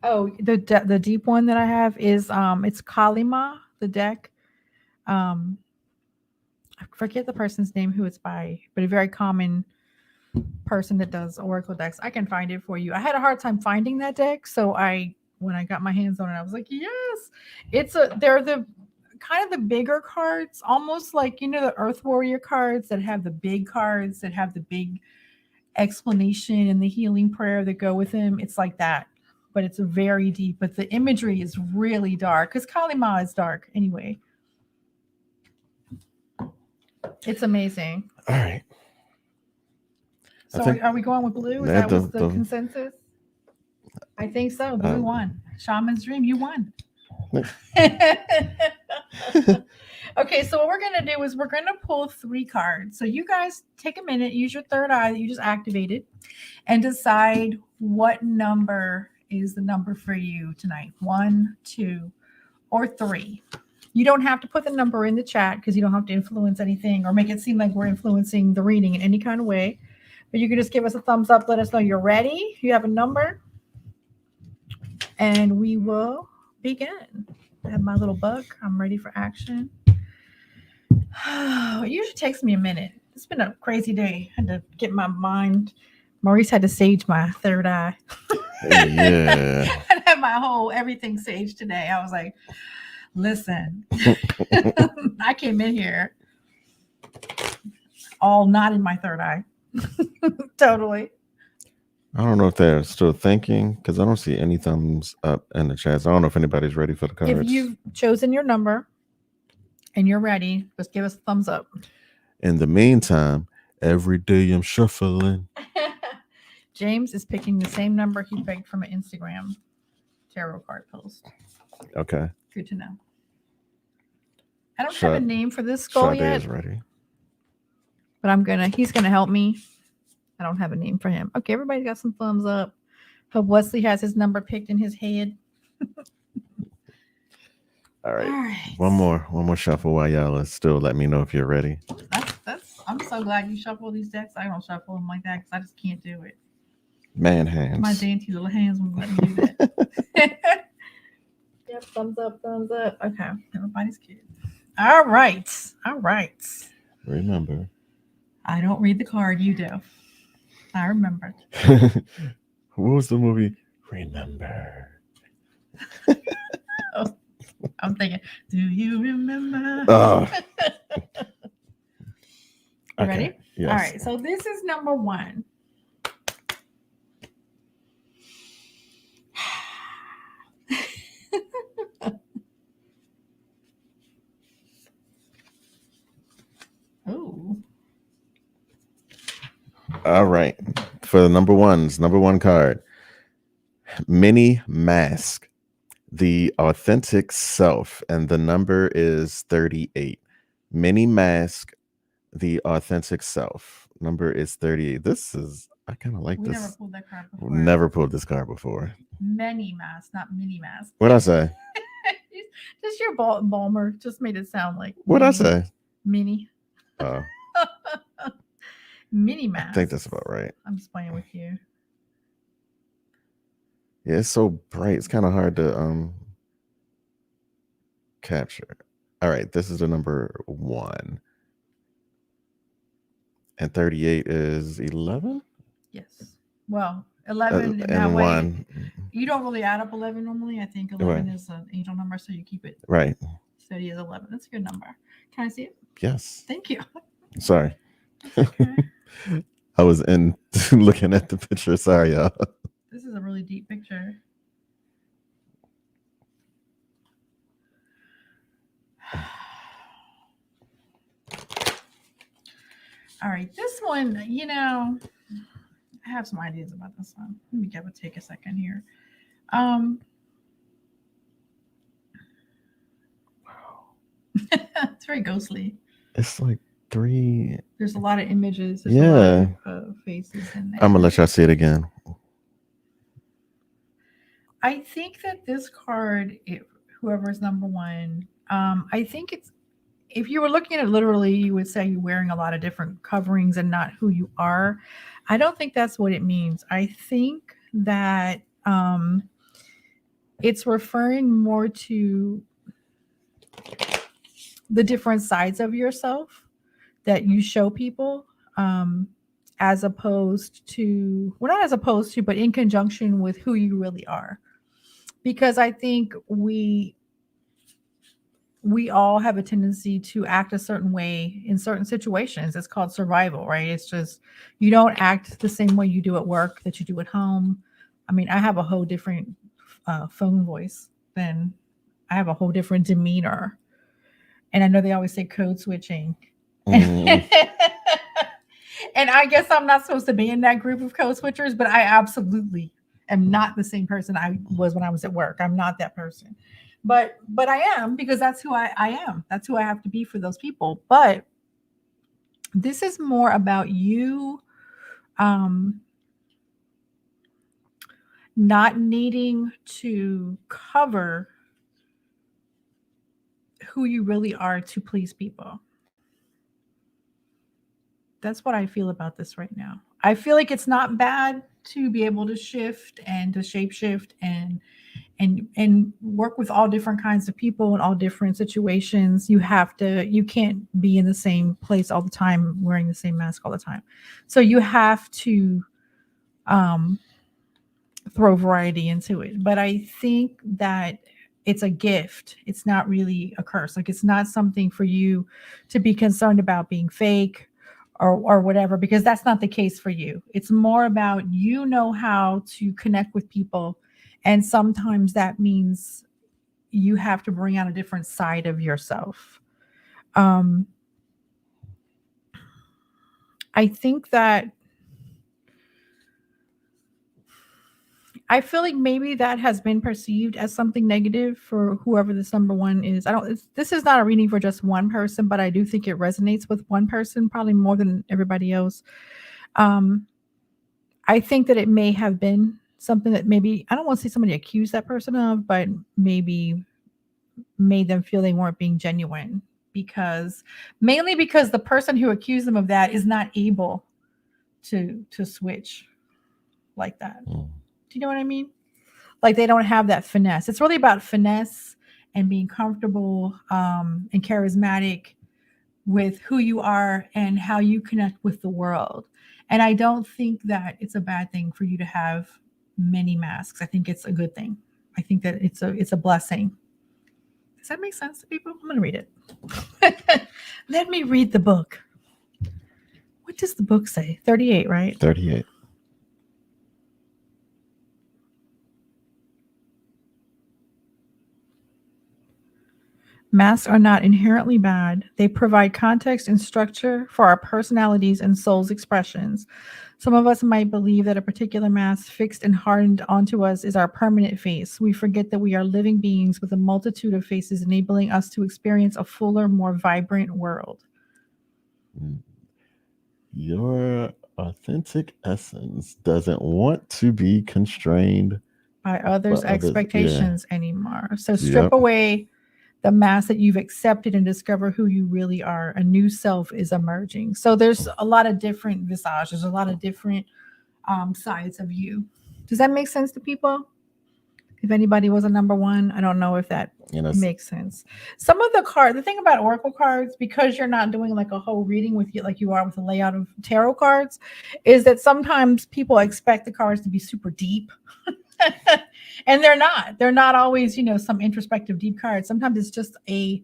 Oh, the deep one that I have is it's Kalima, the deck. I forget the person's name who it's by, but a very common person that does Oracle decks. I can find it for you. I had a hard time finding that deck, so when I got my hands on it, I was like, yes, they're the kind of the bigger cards, almost like the Earth Warrior cards that have the big cards that have the big explanation and the healing prayer that go with them. It's like that, but it's very deep. But the imagery is really dark because Kalima is dark anyway. It's amazing. All right. So are we going with blue? Is that what's the consensus? I think so. Blue won. Shaman's Dream, you won. Okay, so what we're going to do is we're going to pull 3 cards. So you guys take a minute, use your third eye that you just activated, and decide what number is the number for you tonight. 1, 2, or 3. You don't have to put the number in the chat because you don't have to influence anything or make it seem like we're influencing the reading in any kind of way. But you can just give us a thumbs up, let us know you're ready. You have a number, and we will begin. I have my little book. I'm ready for action. It usually takes me a minute. It's been a crazy day. I had to get my mind. Maurice had to sage my third eye. Yeah. I had my everything saged today. I was like, listen, I came in here all not in my third eye. Totally. I don't know if they're still thinking because I don't see any thumbs up in the chat. So I don't know if anybody's ready for the cards. If you've chosen your number and you're ready, just give us a thumbs up. In the meantime, every day I'm shuffling. James is picking the same number he picked from an Instagram tarot card post. Okay. Good to know. I don't have a name for this skull Sade yet. Is ready. But he's gonna help me. I don't have a name for him. Okay, everybody got some thumbs up. Hope Wesley has his number picked in his head. All right. One more shuffle while y'all still let me know if you're ready. I'm so glad you shuffle these decks. I don't shuffle them like that because I just can't do it. Man hands. My dainty little hands won't let me do that. Yep, thumbs up, thumbs up. Okay, everybody's cute. All right. Remember. I don't read the card, you do. I remember. What was the movie? Remember. I'm thinking, do you remember? You ready? Yes. All right, so this is number 1. Oh. All right. For the number one card, Mini Mask, the authentic self, and the number is 38. Mini Mask, the authentic self. Number is 38. I kind of like this. Never pulled that card before. Never pulled this card before. Many Mask, not Mini Mask. What'd I say? Just your Balmer just made it sound like. What'd I say? Mini. Oh. Mini Mask. I think that's about right. I'm just playing with you. Yeah, it's so bright. It's kind of hard to capture. All right, this is the number 1. And 38 is 11? Yes. Well, 11 and 1. You don't really add up 11 normally. I think 11 is an angel number, so you keep it right. steady as 11. That's a good number. Can I see it? Yes. Thank you. Sorry. Okay. I was looking at the picture. Sorry, y'all. This is a really deep picture. All right, this one, I have some ideas about this one. Let me take a second here. Um, it's very ghostly. It's like 3. There's a lot of images. There's a lot Yeah. of faces in there. I'm gonna let y'all see it again. I think that this card, whoever's number one, I think it's, if you were looking at it literally, you would say you're wearing a lot of different coverings and not who you are. I don't think that's what it means. I think that it's referring more to the different sides of yourself that you show people, as opposed to, well, not as opposed to, but in conjunction with who you really are. Because I think we all have a tendency to act a certain way in certain situations. It's called survival, right? It's just, you don't act the same way you do at work that you do at home. I mean, I have a whole different phone voice than, I have a whole different demeanor. And I know they always say code switching. Mm. And I guess I'm not supposed to be in that group of code switchers, but I absolutely am not the same person I was when I was at work. I'm not that person. But I am, because that's who I am. That's who I have to be for those people. But this is more about you not needing to cover who you really are to please people. That's what I feel about this right now. I feel like it's not bad to be able to shift and to shapeshift and work with all different kinds of people in all different situations. You can't be in the same place all the time wearing the same mask all the time. So you have to throw variety into it. But I think that it's a gift. It's not really a curse. Like, it's not something for you to be concerned about being fake or whatever, because that's not the case for you. It's more about, you know how to connect with people. And sometimes that means you have to bring out a different side of yourself. I think that, I feel like maybe that has been perceived as something negative for whoever this number one is. This is not a reading for just one person, but I do think it resonates with one person, probably more than everybody else. I think that it may have been something that maybe, I don't want to say somebody accused that person of, but maybe made them feel they weren't being genuine, mainly because the person who accused them of that is not able to switch like that. Do you know what I mean? Like, they don't have that finesse. It's really about finesse and being comfortable and charismatic with who you are and how you connect with the world. And I don't think that it's a bad thing for you to have many masks. I think it's a good thing. I think that it's a blessing. Does that make sense to people? I'm going to read it. Let me read the book. What does the book say? 38, right? 38. Masks are not inherently bad. They provide context and structure for our personalities and soul's expressions. Some of us might believe that a particular mask fixed and hardened onto us is our permanent face. We forget that we are living beings with a multitude of faces, enabling us to experience a fuller, more vibrant world. Your authentic essence doesn't want to be constrained by others' expectations anymore. So strip Yep. away the mask that you've accepted and discover who you really are. A new self is emerging. So there's a lot of different visages, a lot of different sides of you. Does that make sense to people? If anybody was a number one, I don't know if that makes sense. Some of the thing about Oracle cards, because you're not doing like a whole reading with you like you are with a layout of tarot cards, is that sometimes people expect the cards to be super deep. And they're not. They're not always, some introspective deep cards. Sometimes it's just a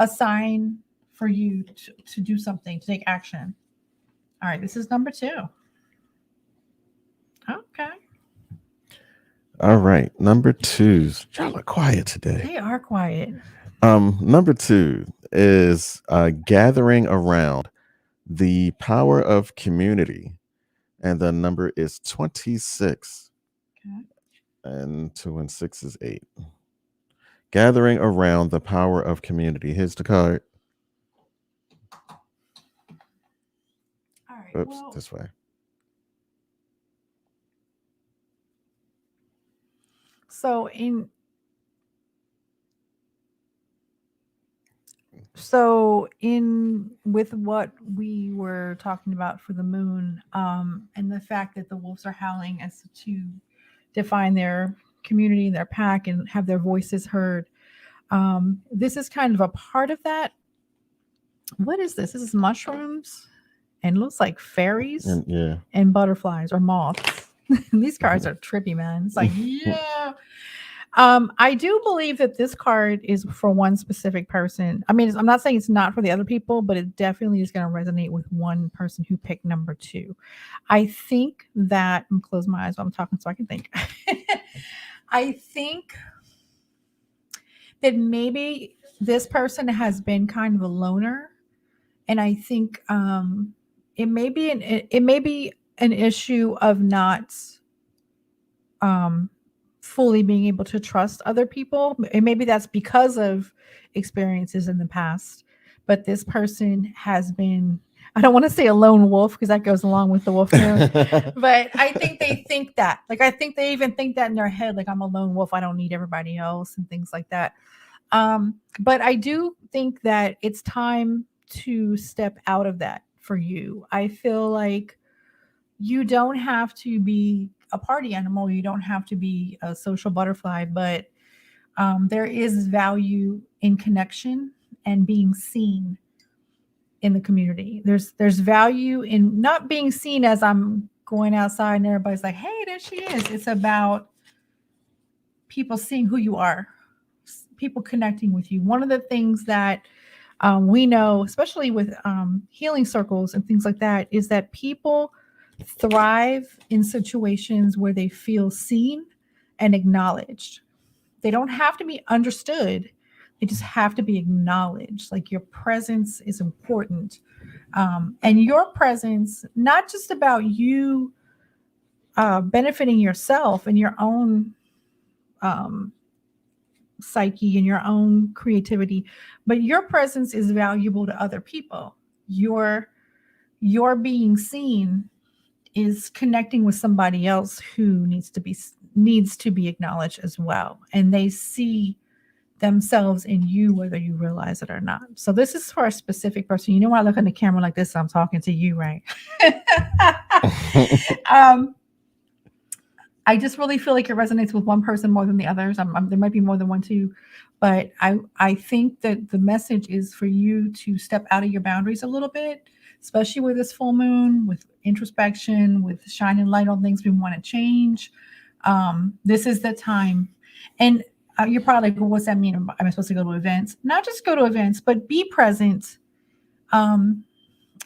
sign for you to do something, to take action. All right, this is number 2. Okay. All right, number 2s. Y'all are quiet today. They are quiet. Number 2 is gathering around, the power of community, and the number is 26. Okay. And 2 and 6 is 8. Gathering around the power of community. Here's the card. All right. Oops, Well, this way. so in with what we were talking about for the moon, and the fact that the wolves are howling as to define their community, their pack, and have their voices heard. This is kind of a part of that. What is this? This is mushrooms and looks like fairies And yeah. and butterflies or moths. These cards are trippy, man. It's like, yeah. I do believe that this card is for one specific person. I mean, I'm not saying it's not for the other people, but it definitely is going to resonate with one person who picked number 2. I think that I'm close my eyes while I'm talking so I can think. I think that maybe this person has been kind of a loner, and I think it may be an issue of not fully being able to trust other people. And maybe that's because of experiences in the past. But this person has been, I don't want to say a lone wolf because that goes along with the wolf moon, but I think they think that. Like, I think they even think that in their head, like, I'm a lone wolf. I don't need everybody else and things like that. But I do think that it's time to step out of that for you. I feel like you don't have to be a party animal. You don't have to be a social butterfly, but there is value in connection and being seen in the community. There's value in not being seen as I'm going outside and everybody's like, hey, there she is. It's about people seeing who you are, people connecting with you. One of the things that we know, especially with healing circles and things like that, is that people thrive in situations where they feel seen and acknowledged. They don't have to be understood. They just have to be acknowledged. Like, your presence is important. And your presence, not just about you benefiting yourself and your own psyche and your own creativity, but your presence is valuable to other people. Your being seen is connecting with somebody else who needs to be acknowledged as well, and they see themselves in you whether you realize it or not. So this is for a specific person. You know, when I look in the camera like this, I'm talking to you, right? I just really feel like it resonates with one person more than the others. There might be more than one too, but I think that the message is for you to step out of your boundaries a little bit, especially with this full moon, with introspection, with shining light on things we want to change. This is the time. And you're probably like, well, what's that mean? Am I supposed to go to events? Not just go to events, but be present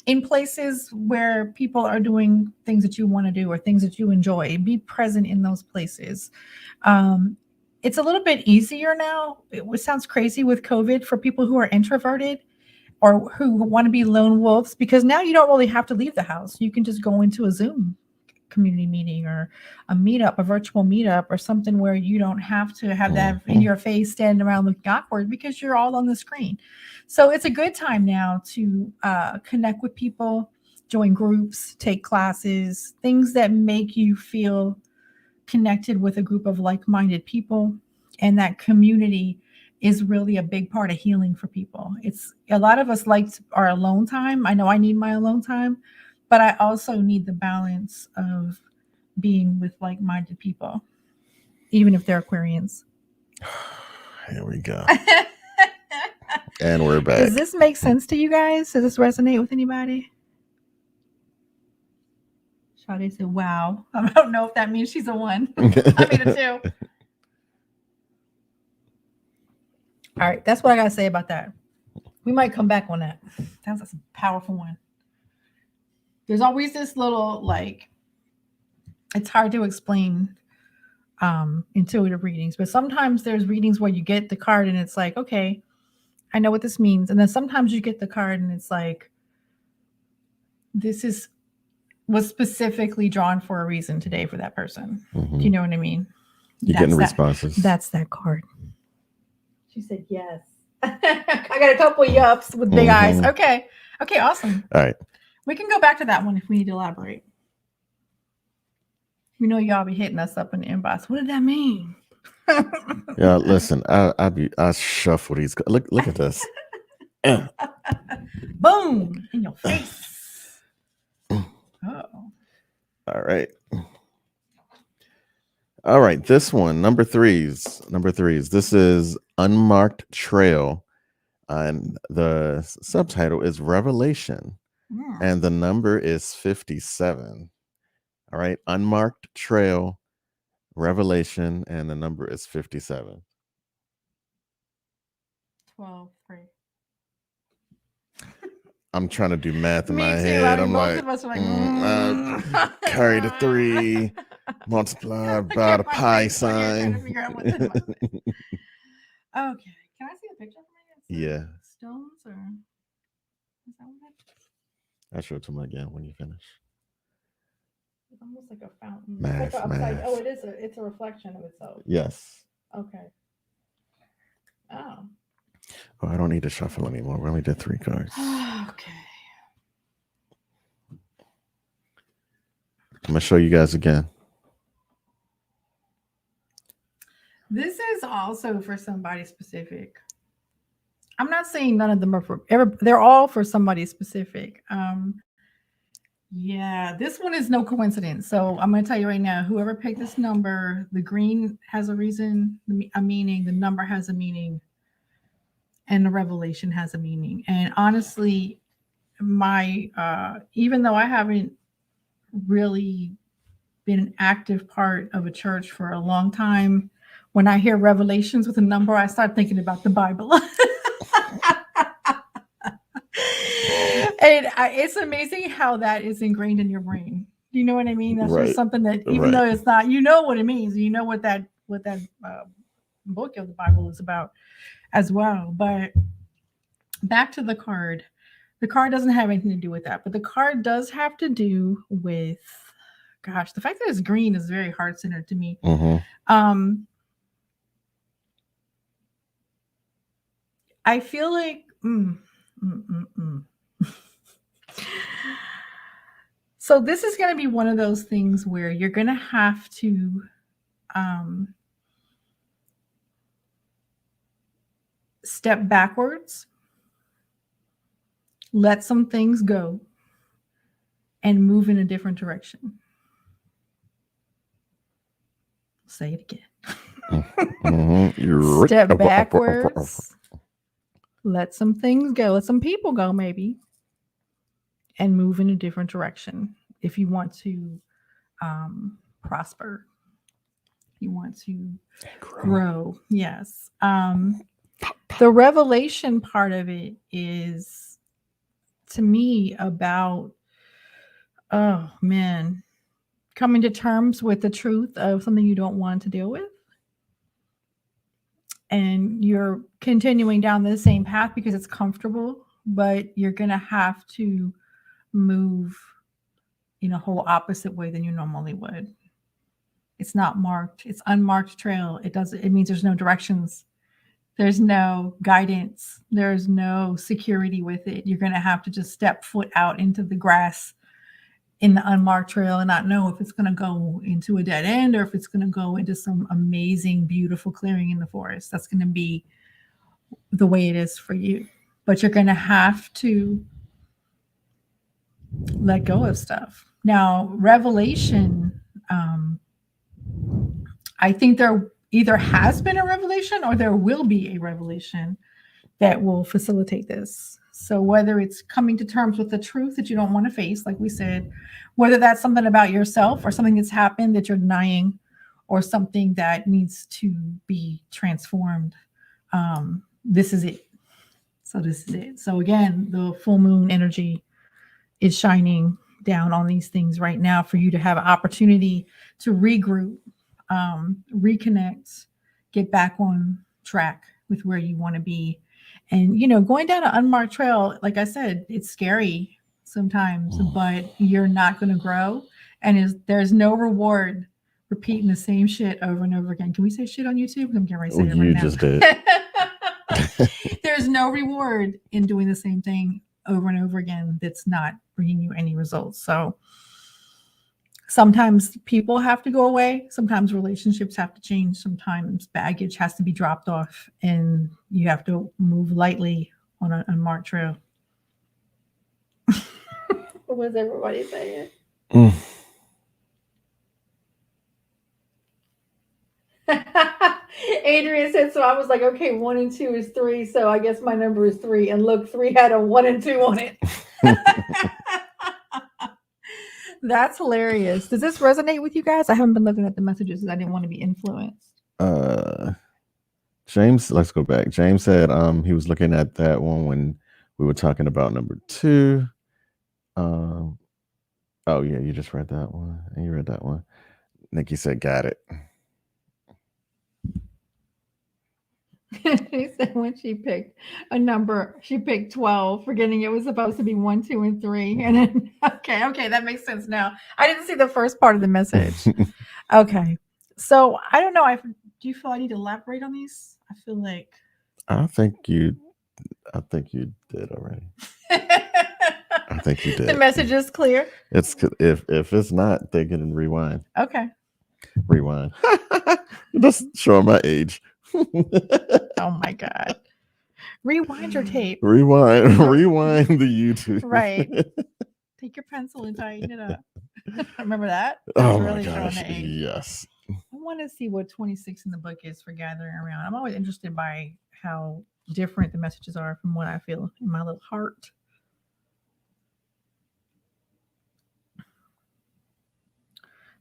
in places where people are doing things that you want to do or things that you enjoy. Be present in those places. It's a little bit easier now. It sounds crazy with COVID for people who are introverted or who want to be lone wolves, because now you don't really have to leave the house. You can just go into a Zoom community meeting or a meetup, a virtual meetup, or something where you don't have to have that in your face, standing around looking awkward because you're all on the screen. So it's a good time now to connect with people, join groups, take classes, things that make you feel connected with a group of like-minded people. And that community is really a big part of healing for people. It's a lot of us like our alone time. I know I need my alone time, but I also need the balance of being with like-minded people, even if they're Aquarians. Here we go. And we're back. Does this make sense to you guys? Does this resonate with anybody? Shade said, wow. I don't know if that means she's a 1. I mean a 2. All right. That's what I got to say about that. We might come back on that. That was a powerful one. There's always this little, like, it's hard to explain intuitive readings, but sometimes there's readings where you get the card and it's like, okay, I know what this means. And then sometimes you get the card and it's like, this was specifically drawn for a reason today for that person. Do you know what I mean? You're getting responses. That's that card. She said yes. I got a couple of yups with big eyes. Okay. Okay, awesome. All right. We can go back to that one if we need to elaborate. We know y'all be hitting us up in the inbox. What did that mean? Yeah, listen, I shuffle these. Look at this. Boom in your face. Oh. All right. All right. This one, number threes. This is Unmarked Trail. And the subtitle is Revelation. And the number is 57. All right. Unmarked Trail, Revelation, and the number is 57. 12, 3. I'm trying to do math in Me my too. head. I'm Both like, of us are like, carry the 3, multiply by the pi sign. Okay. Can I see a picture of me? Yeah. Stones or is that what I'll show it to him again when you finish. it's almost like a fountain. Math, It's like a upside. math. Oh, it's a reflection of itself. Yes. Okay. Oh. Oh, I don't need to shuffle anymore. We only did 3 cards. Okay. I'm gonna show you guys again. This is also for somebody specific. I'm not saying none of them are they're all for somebody specific. Yeah, this one is no coincidence. So I'm going to tell you right now, whoever picked this number, the green has a reason, a meaning, the number has a meaning, and the revelation has a meaning. And honestly, even though I haven't really been an active part of a church for a long time, when I hear revelations with a number, I start thinking about the Bible. And it's amazing how that is ingrained in your brain. Do you know what I mean? That's just something that, even though it's not, you know what it means. You know what that book of the Bible is about as well. But back to the card. The card doesn't have anything to do with that, but the card does have to do with, gosh, the fact that it's green is very heart-centered to me. I feel like so this is going to be one of those things where you're going to have to step backwards, let some things go, and move in a different direction. Say it again. Step backwards, let some things go, let some people go maybe, and move in a different direction if you want to prosper, you want to grow. Yes. The revelation part of it is, to me, about, oh man, coming to terms with the truth of something you don't want to deal with. And you're continuing down the same path because it's comfortable, but you're going to have to move in a whole opposite way than you normally would. It's not marked. It's unmarked trail. It means there's no directions. There's no guidance. There's no security with it. You're going to have to just step foot out into the grass in the unmarked trail and not know if it's going to go into a dead end or if it's going to go into some amazing, beautiful clearing in the forest. That's going to be the way it is for you. But you're going to have to let go of stuff. Now, revelation, I think there either has been a revelation or there will be a revelation that will facilitate this. So whether it's coming to terms with the truth that you don't want to face, like we said, whether that's something about yourself or something that's happened that you're denying, or something that needs to be transformed, this is it. So this is it. So again, the full moon energy is shining down on these things right now for you to have an opportunity to regroup, reconnect, get back on track with where you want to be. And, going down an unmarked trail, like I said, it's scary sometimes, but you're not going to grow. And there's no reward repeating the same shit over and over again. Can we say shit on YouTube? I'm getting ready to say it You right now. just did. There's no reward in doing the same thing over and over again that's not bringing you any results. So sometimes people have to go away. Sometimes relationships have to change. Sometimes baggage has to be dropped off, and you have to move lightly on a unmarked trail. What was everybody saying? Mm. Adrian said, so I was like, okay, 1 and 2 is 3. So I guess my number is 3. And look, 3 had a 1 and 2 on it. That's hilarious. Does this resonate with you guys? I haven't been looking at the messages because I didn't want to be influenced. James, let's go back. James said he was looking at that one when we were talking about number 2. Oh yeah, you just read that one. And you read that one. Nikki said, got it. He said when she picked a number, she picked 12, forgetting it was supposed to be 1, 2, and 3. And then okay, that makes sense now. I didn't see the first part of the message. Okay. So I don't know. Do you feel I need to elaborate on these? I feel like I think you did already. I think you did. The message is clear. It's if it's not, they can rewind. Okay. Rewind. Just showing my age. Oh my God. Rewind your tape. Rewind the YouTube. Right. Take your pencil and tighten it up. Remember that? Oh That's my really showing gosh. the age. Yes. I want to see what 26 in the book is for gathering around. I'm always interested by how different the messages are from what I feel in my little heart.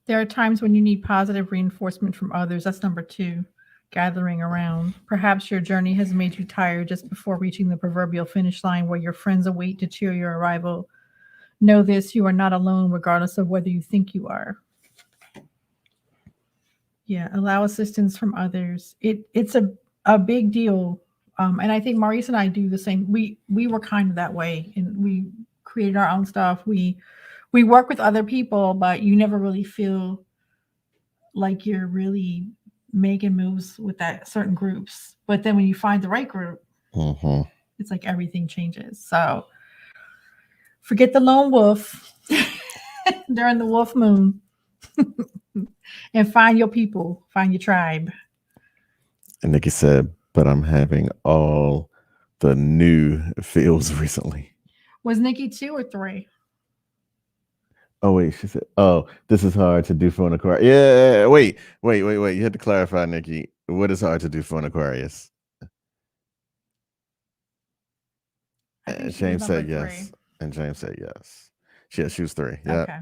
There are times when you need positive reinforcement from others. That's number 2, gathering around. Perhaps your journey has made you tired just before reaching the proverbial finish line where your friends await to cheer your arrival. Know this, you are not alone, regardless of whether you think you are. Yeah, allow assistance from others. It's a big deal. And I think Maurice and I do the same. We were kind of that way, and we created our own stuff. We work with other people, but you never really feel like you're really making moves with that certain groups. But then when you find the right group, it's like everything changes. So forget the lone wolf during the wolf moon and find your people, find your tribe. And Nikki said, but I'm having all the new feels recently. Was Nikki 2 or 3? Oh wait, she said, "Oh, this is hard to do for an Aquarius." Yeah, wait. You had to clarify, Nikki. What is hard to do for an Aquarius? And James said yes, and James said yes. She was 3. Yeah. Okay.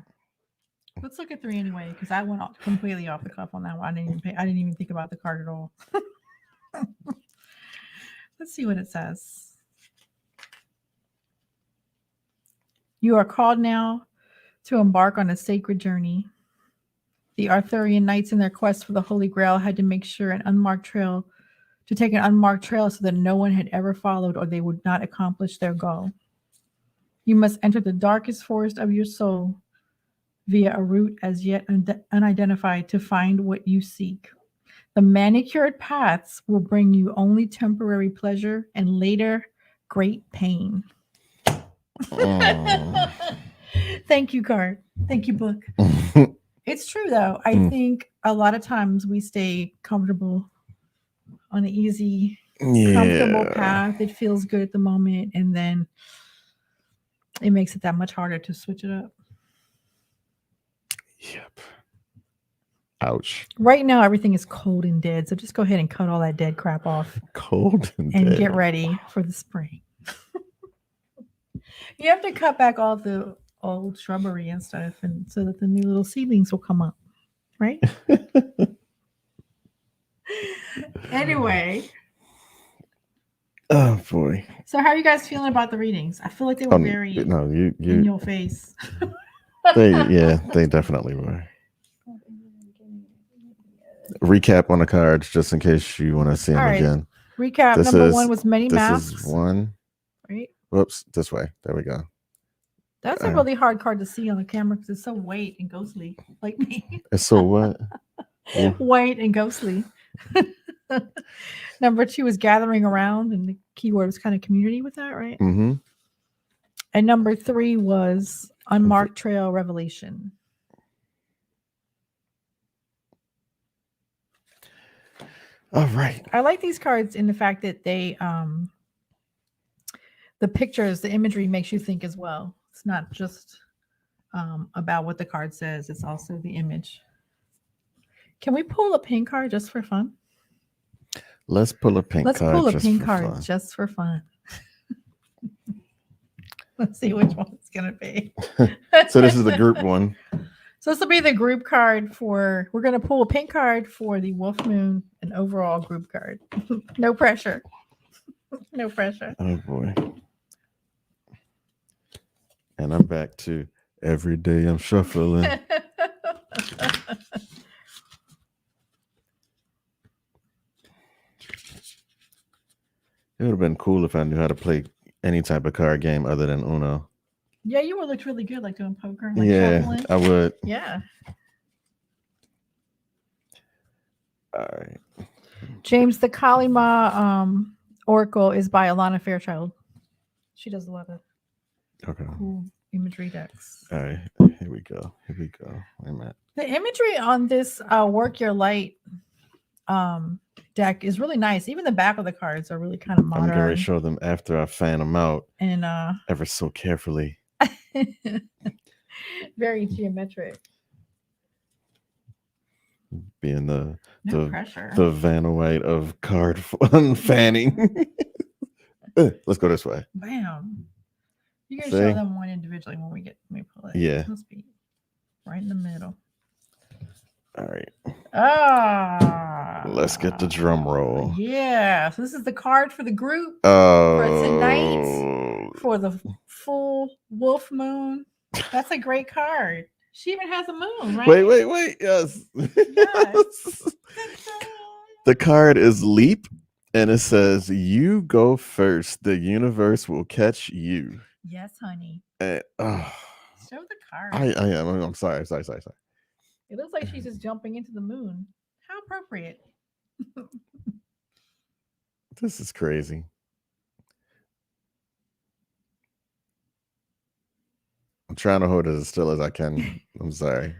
Let's look at 3 anyway, because I went completely off the cuff on that one. I didn't even think about the card at all. Let's see what it says. You are called now to embark on a sacred journey. The Arthurian knights in their quest for the Holy Grail had to make sure take an unmarked trail so that no one had ever followed, or they would not accomplish their goal. You must enter the darkest forest of your soul via a route as yet unidentified to find what you seek. The manicured paths will bring you only temporary pleasure and later great pain. Oh. Thank you, card. Thank you, book. It's true, though. I think a lot of times we stay comfortable on an easy, comfortable path. It feels good at the moment, and then it makes it that much harder to switch it up. Yep. Ouch. Right now, everything is cold and dead, so just go ahead and cut all that dead crap off. Cold and dead. Get ready for the spring. You have to cut back all the old shrubbery and stuff, and so that the new little seedlings will come up, right? Anyway. Oh boy. So how are you guys feeling about the readings? I feel like they were very in your face. They definitely were. Recap on the cards just in case you want to see them again. Recap. Number 1 was many masks. This is 1. Right. Whoops. This way. There we go. That's a really hard card to see on the camera because it's so white and ghostly, like me. It's so what? Yeah. white and ghostly. Number 2 is gathering around, and the keyword was kind of community with that, right? Mm-hmm. And number 3 was unmarked trail revelation. All right. I like these cards in the fact that they the pictures, the imagery makes you think as well. It's not just about what the card says, it's also the image. Can we pull a pink card just for fun? Let's pull a pink Let's card. pull a just pink for card fun. just for fun. Let's see which one it's gonna be. So this is the group one. So this will be the group card for. We're gonna pull a pink card for the Wolf Moon, an overall group card. No pressure. No pressure. Oh boy. And I'm back to every day I'm shuffling. It would have been cool if I knew how to play any type of card game other than Uno. Yeah, you would look really good, like doing poker. Like Yeah, shuffling. I would. Yeah. All right. James, the Kalima Oracle is by Alana Fairchild. She does a lot of Okay. cool imagery decks. All right. Here we go. Here we go. Wait a minute. The imagery on this Work Your Light deck is really nice. Even the back of the cards are really kind of I'm going modern to show them after I fan them out and ever so carefully. very geometric. Being the No pressure. the Vanna White of card fanning. Let's go this way. Bam. You can See? show them one individually when we pull it. Yeah. Must be right in the middle. All right. Ah. Let's get the drum roll. Yeah. So this is the card for the group Oh. tonight. For the full Wolf Moon. That's a great card. She even has a moon, right? Wait. Yes. Yes. The card is Leap, and it says, "You go first. The universe will catch you." Yes, honey. And, Show the card. I am. I'm sorry. It looks like she's just jumping into the moon. How appropriate. This is crazy. I'm trying to hold it as still as I can. I'm sorry.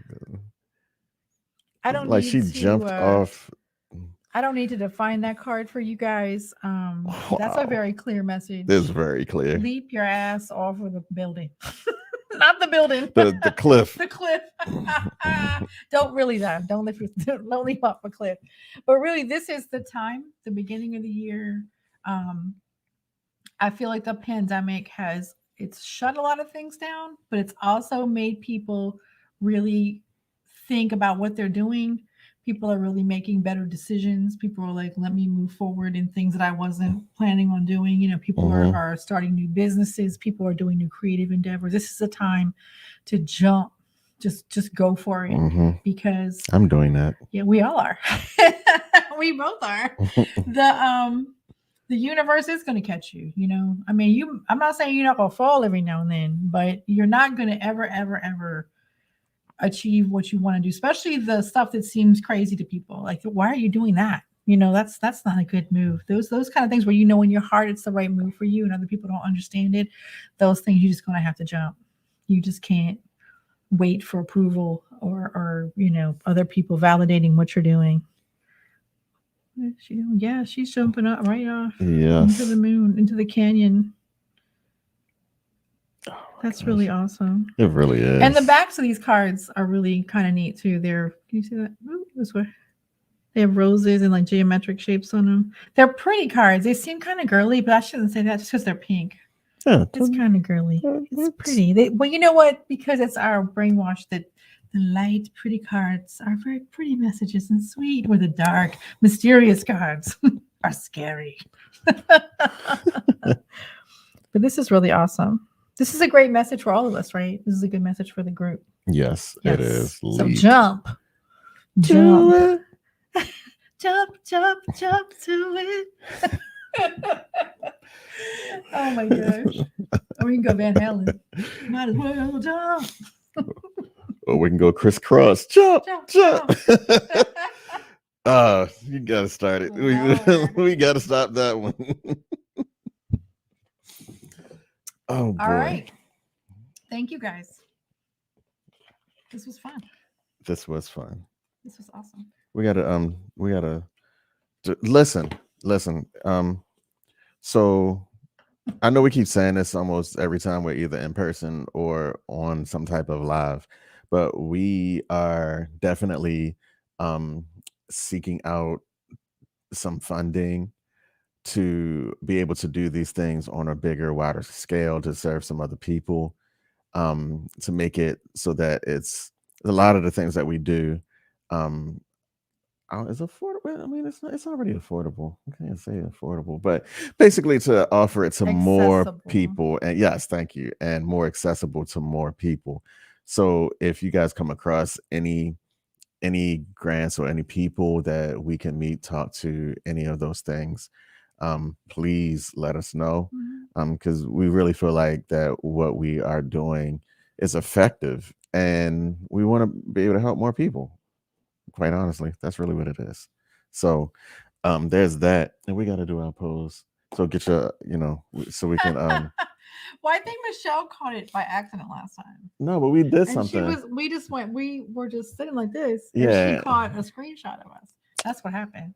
I don't like need she to, jumped off. I don't need to define that card for you guys. That's a Wow. very clear message. It's very clear. Leap your ass off of the building. Not the building. The cliff. The cliff. Don't really that. Don't leap off a cliff. But really, this is the time, the beginning of the year. I feel like the pandemic it's shut a lot of things down, but it's also made people really think about what they're doing. People are really making better decisions. People are like, let me move forward in things that I wasn't planning on doing. You know, people are starting new businesses. People are doing new creative endeavors. This is a time to jump, just go for it because I'm doing that. Yeah, we all are. We both are. The universe is going to catch you, you know. I mean, I'm not saying you're not going to fall every now and then, but you're not going to ever achieve what you want to do, especially the stuff that seems crazy to people. Like, why are you doing that? You know, that's not a good move. Those kind of things where you know in your heart it's the right move for you and other people don't understand it. Those things you're just going to have to jump. You just can't wait for approval or you know, other people validating what you're doing. She's jumping up right off into the moon, into the canyon. That's really awesome. It really is. And the backs of these cards are really kind of neat too. Can you see that? Ooh, this way. They have roses and like geometric shapes on them. They're pretty cards. They seem kind of girly, but I shouldn't say that just because they're pink. Yeah, it's kind of girly. It's pretty. Well, you know what? Because it's our brainwash that the light, pretty cards are very pretty messages and sweet, where the dark, mysterious cards are scary. But this is really awesome. This is a great message for all of us, right? This is a good message for the group. Yes. It is. So jump. Jump to it. Oh my gosh. Or we can go Van Halen. Might as well jump. Or we can go crisscross. Jump. You gotta start it. Lord. We gotta stop that one. Oh boy. All right. Thank you guys. This was fun. This was fun. This was awesome. We gotta listen. So I know we keep saying this almost every time we're either in person or on some type of live, but we are definitely seeking out some funding to be able to do these things on a bigger, wider scale to serve some other people, to make it so that it's a lot of the things that we do is affordable. I mean, it's already affordable. I can't say affordable, but basically to offer it to more Accessible. people. And yes, thank you. And more accessible to more people. So if you guys come across any grants or any people that we can meet, talk to, any of those things, please let us know. Because we really feel like that what we are doing is effective and we want to be able to help more people. Quite honestly, that's really what it is. So there's that, and we got to do our pose. So get your, so we can. Well, I think Michelle caught it by accident last time. No, but we did And something. we were just sitting like this, and Yeah. she caught a screenshot of us. That's what happened.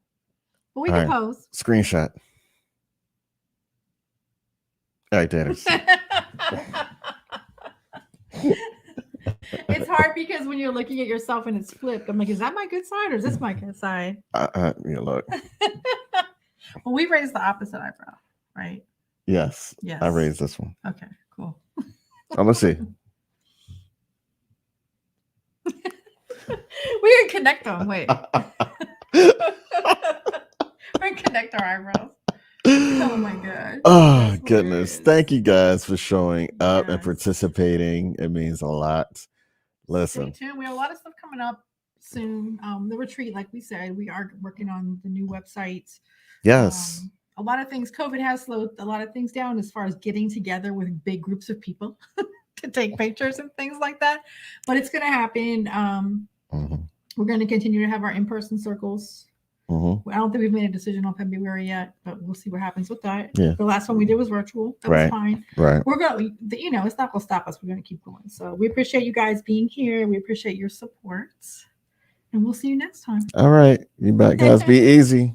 But we All can right. pose. Screenshot. All right, there it is. It's hard because when you're looking at yourself and it's flipped, I'm like, is that my good side or is this my good side? Look. Well, we raised the opposite eyebrow, right? Yes. Yes. I raised this one. Okay, cool. Oh, let's see. We can connect them. Wait. We can connect our eyebrows. Oh my gosh. Oh That's goodness. hilarious. Thank you guys for showing up and Yes. participating. It means a lot. Listen. Stay tuned. We have a lot of stuff coming up soon. The retreat, like we said, we are working on the new website. Yes. A lot of things, COVID has slowed a lot of things down as far as getting together with big groups of people to take pictures and things like that. But it's going to happen. Mhm. We're going to continue to have our in-person circles. Mhm. I don't think we've made a decision on February yet, but we'll see what happens with that. Yeah. The last one we did was virtual. That was fine. Right. We're going to, it's not going to stop us. We're going to keep going. So we appreciate you guys being here. We appreciate your support. And we'll see you next time. All right. You bet, guys. Be easy.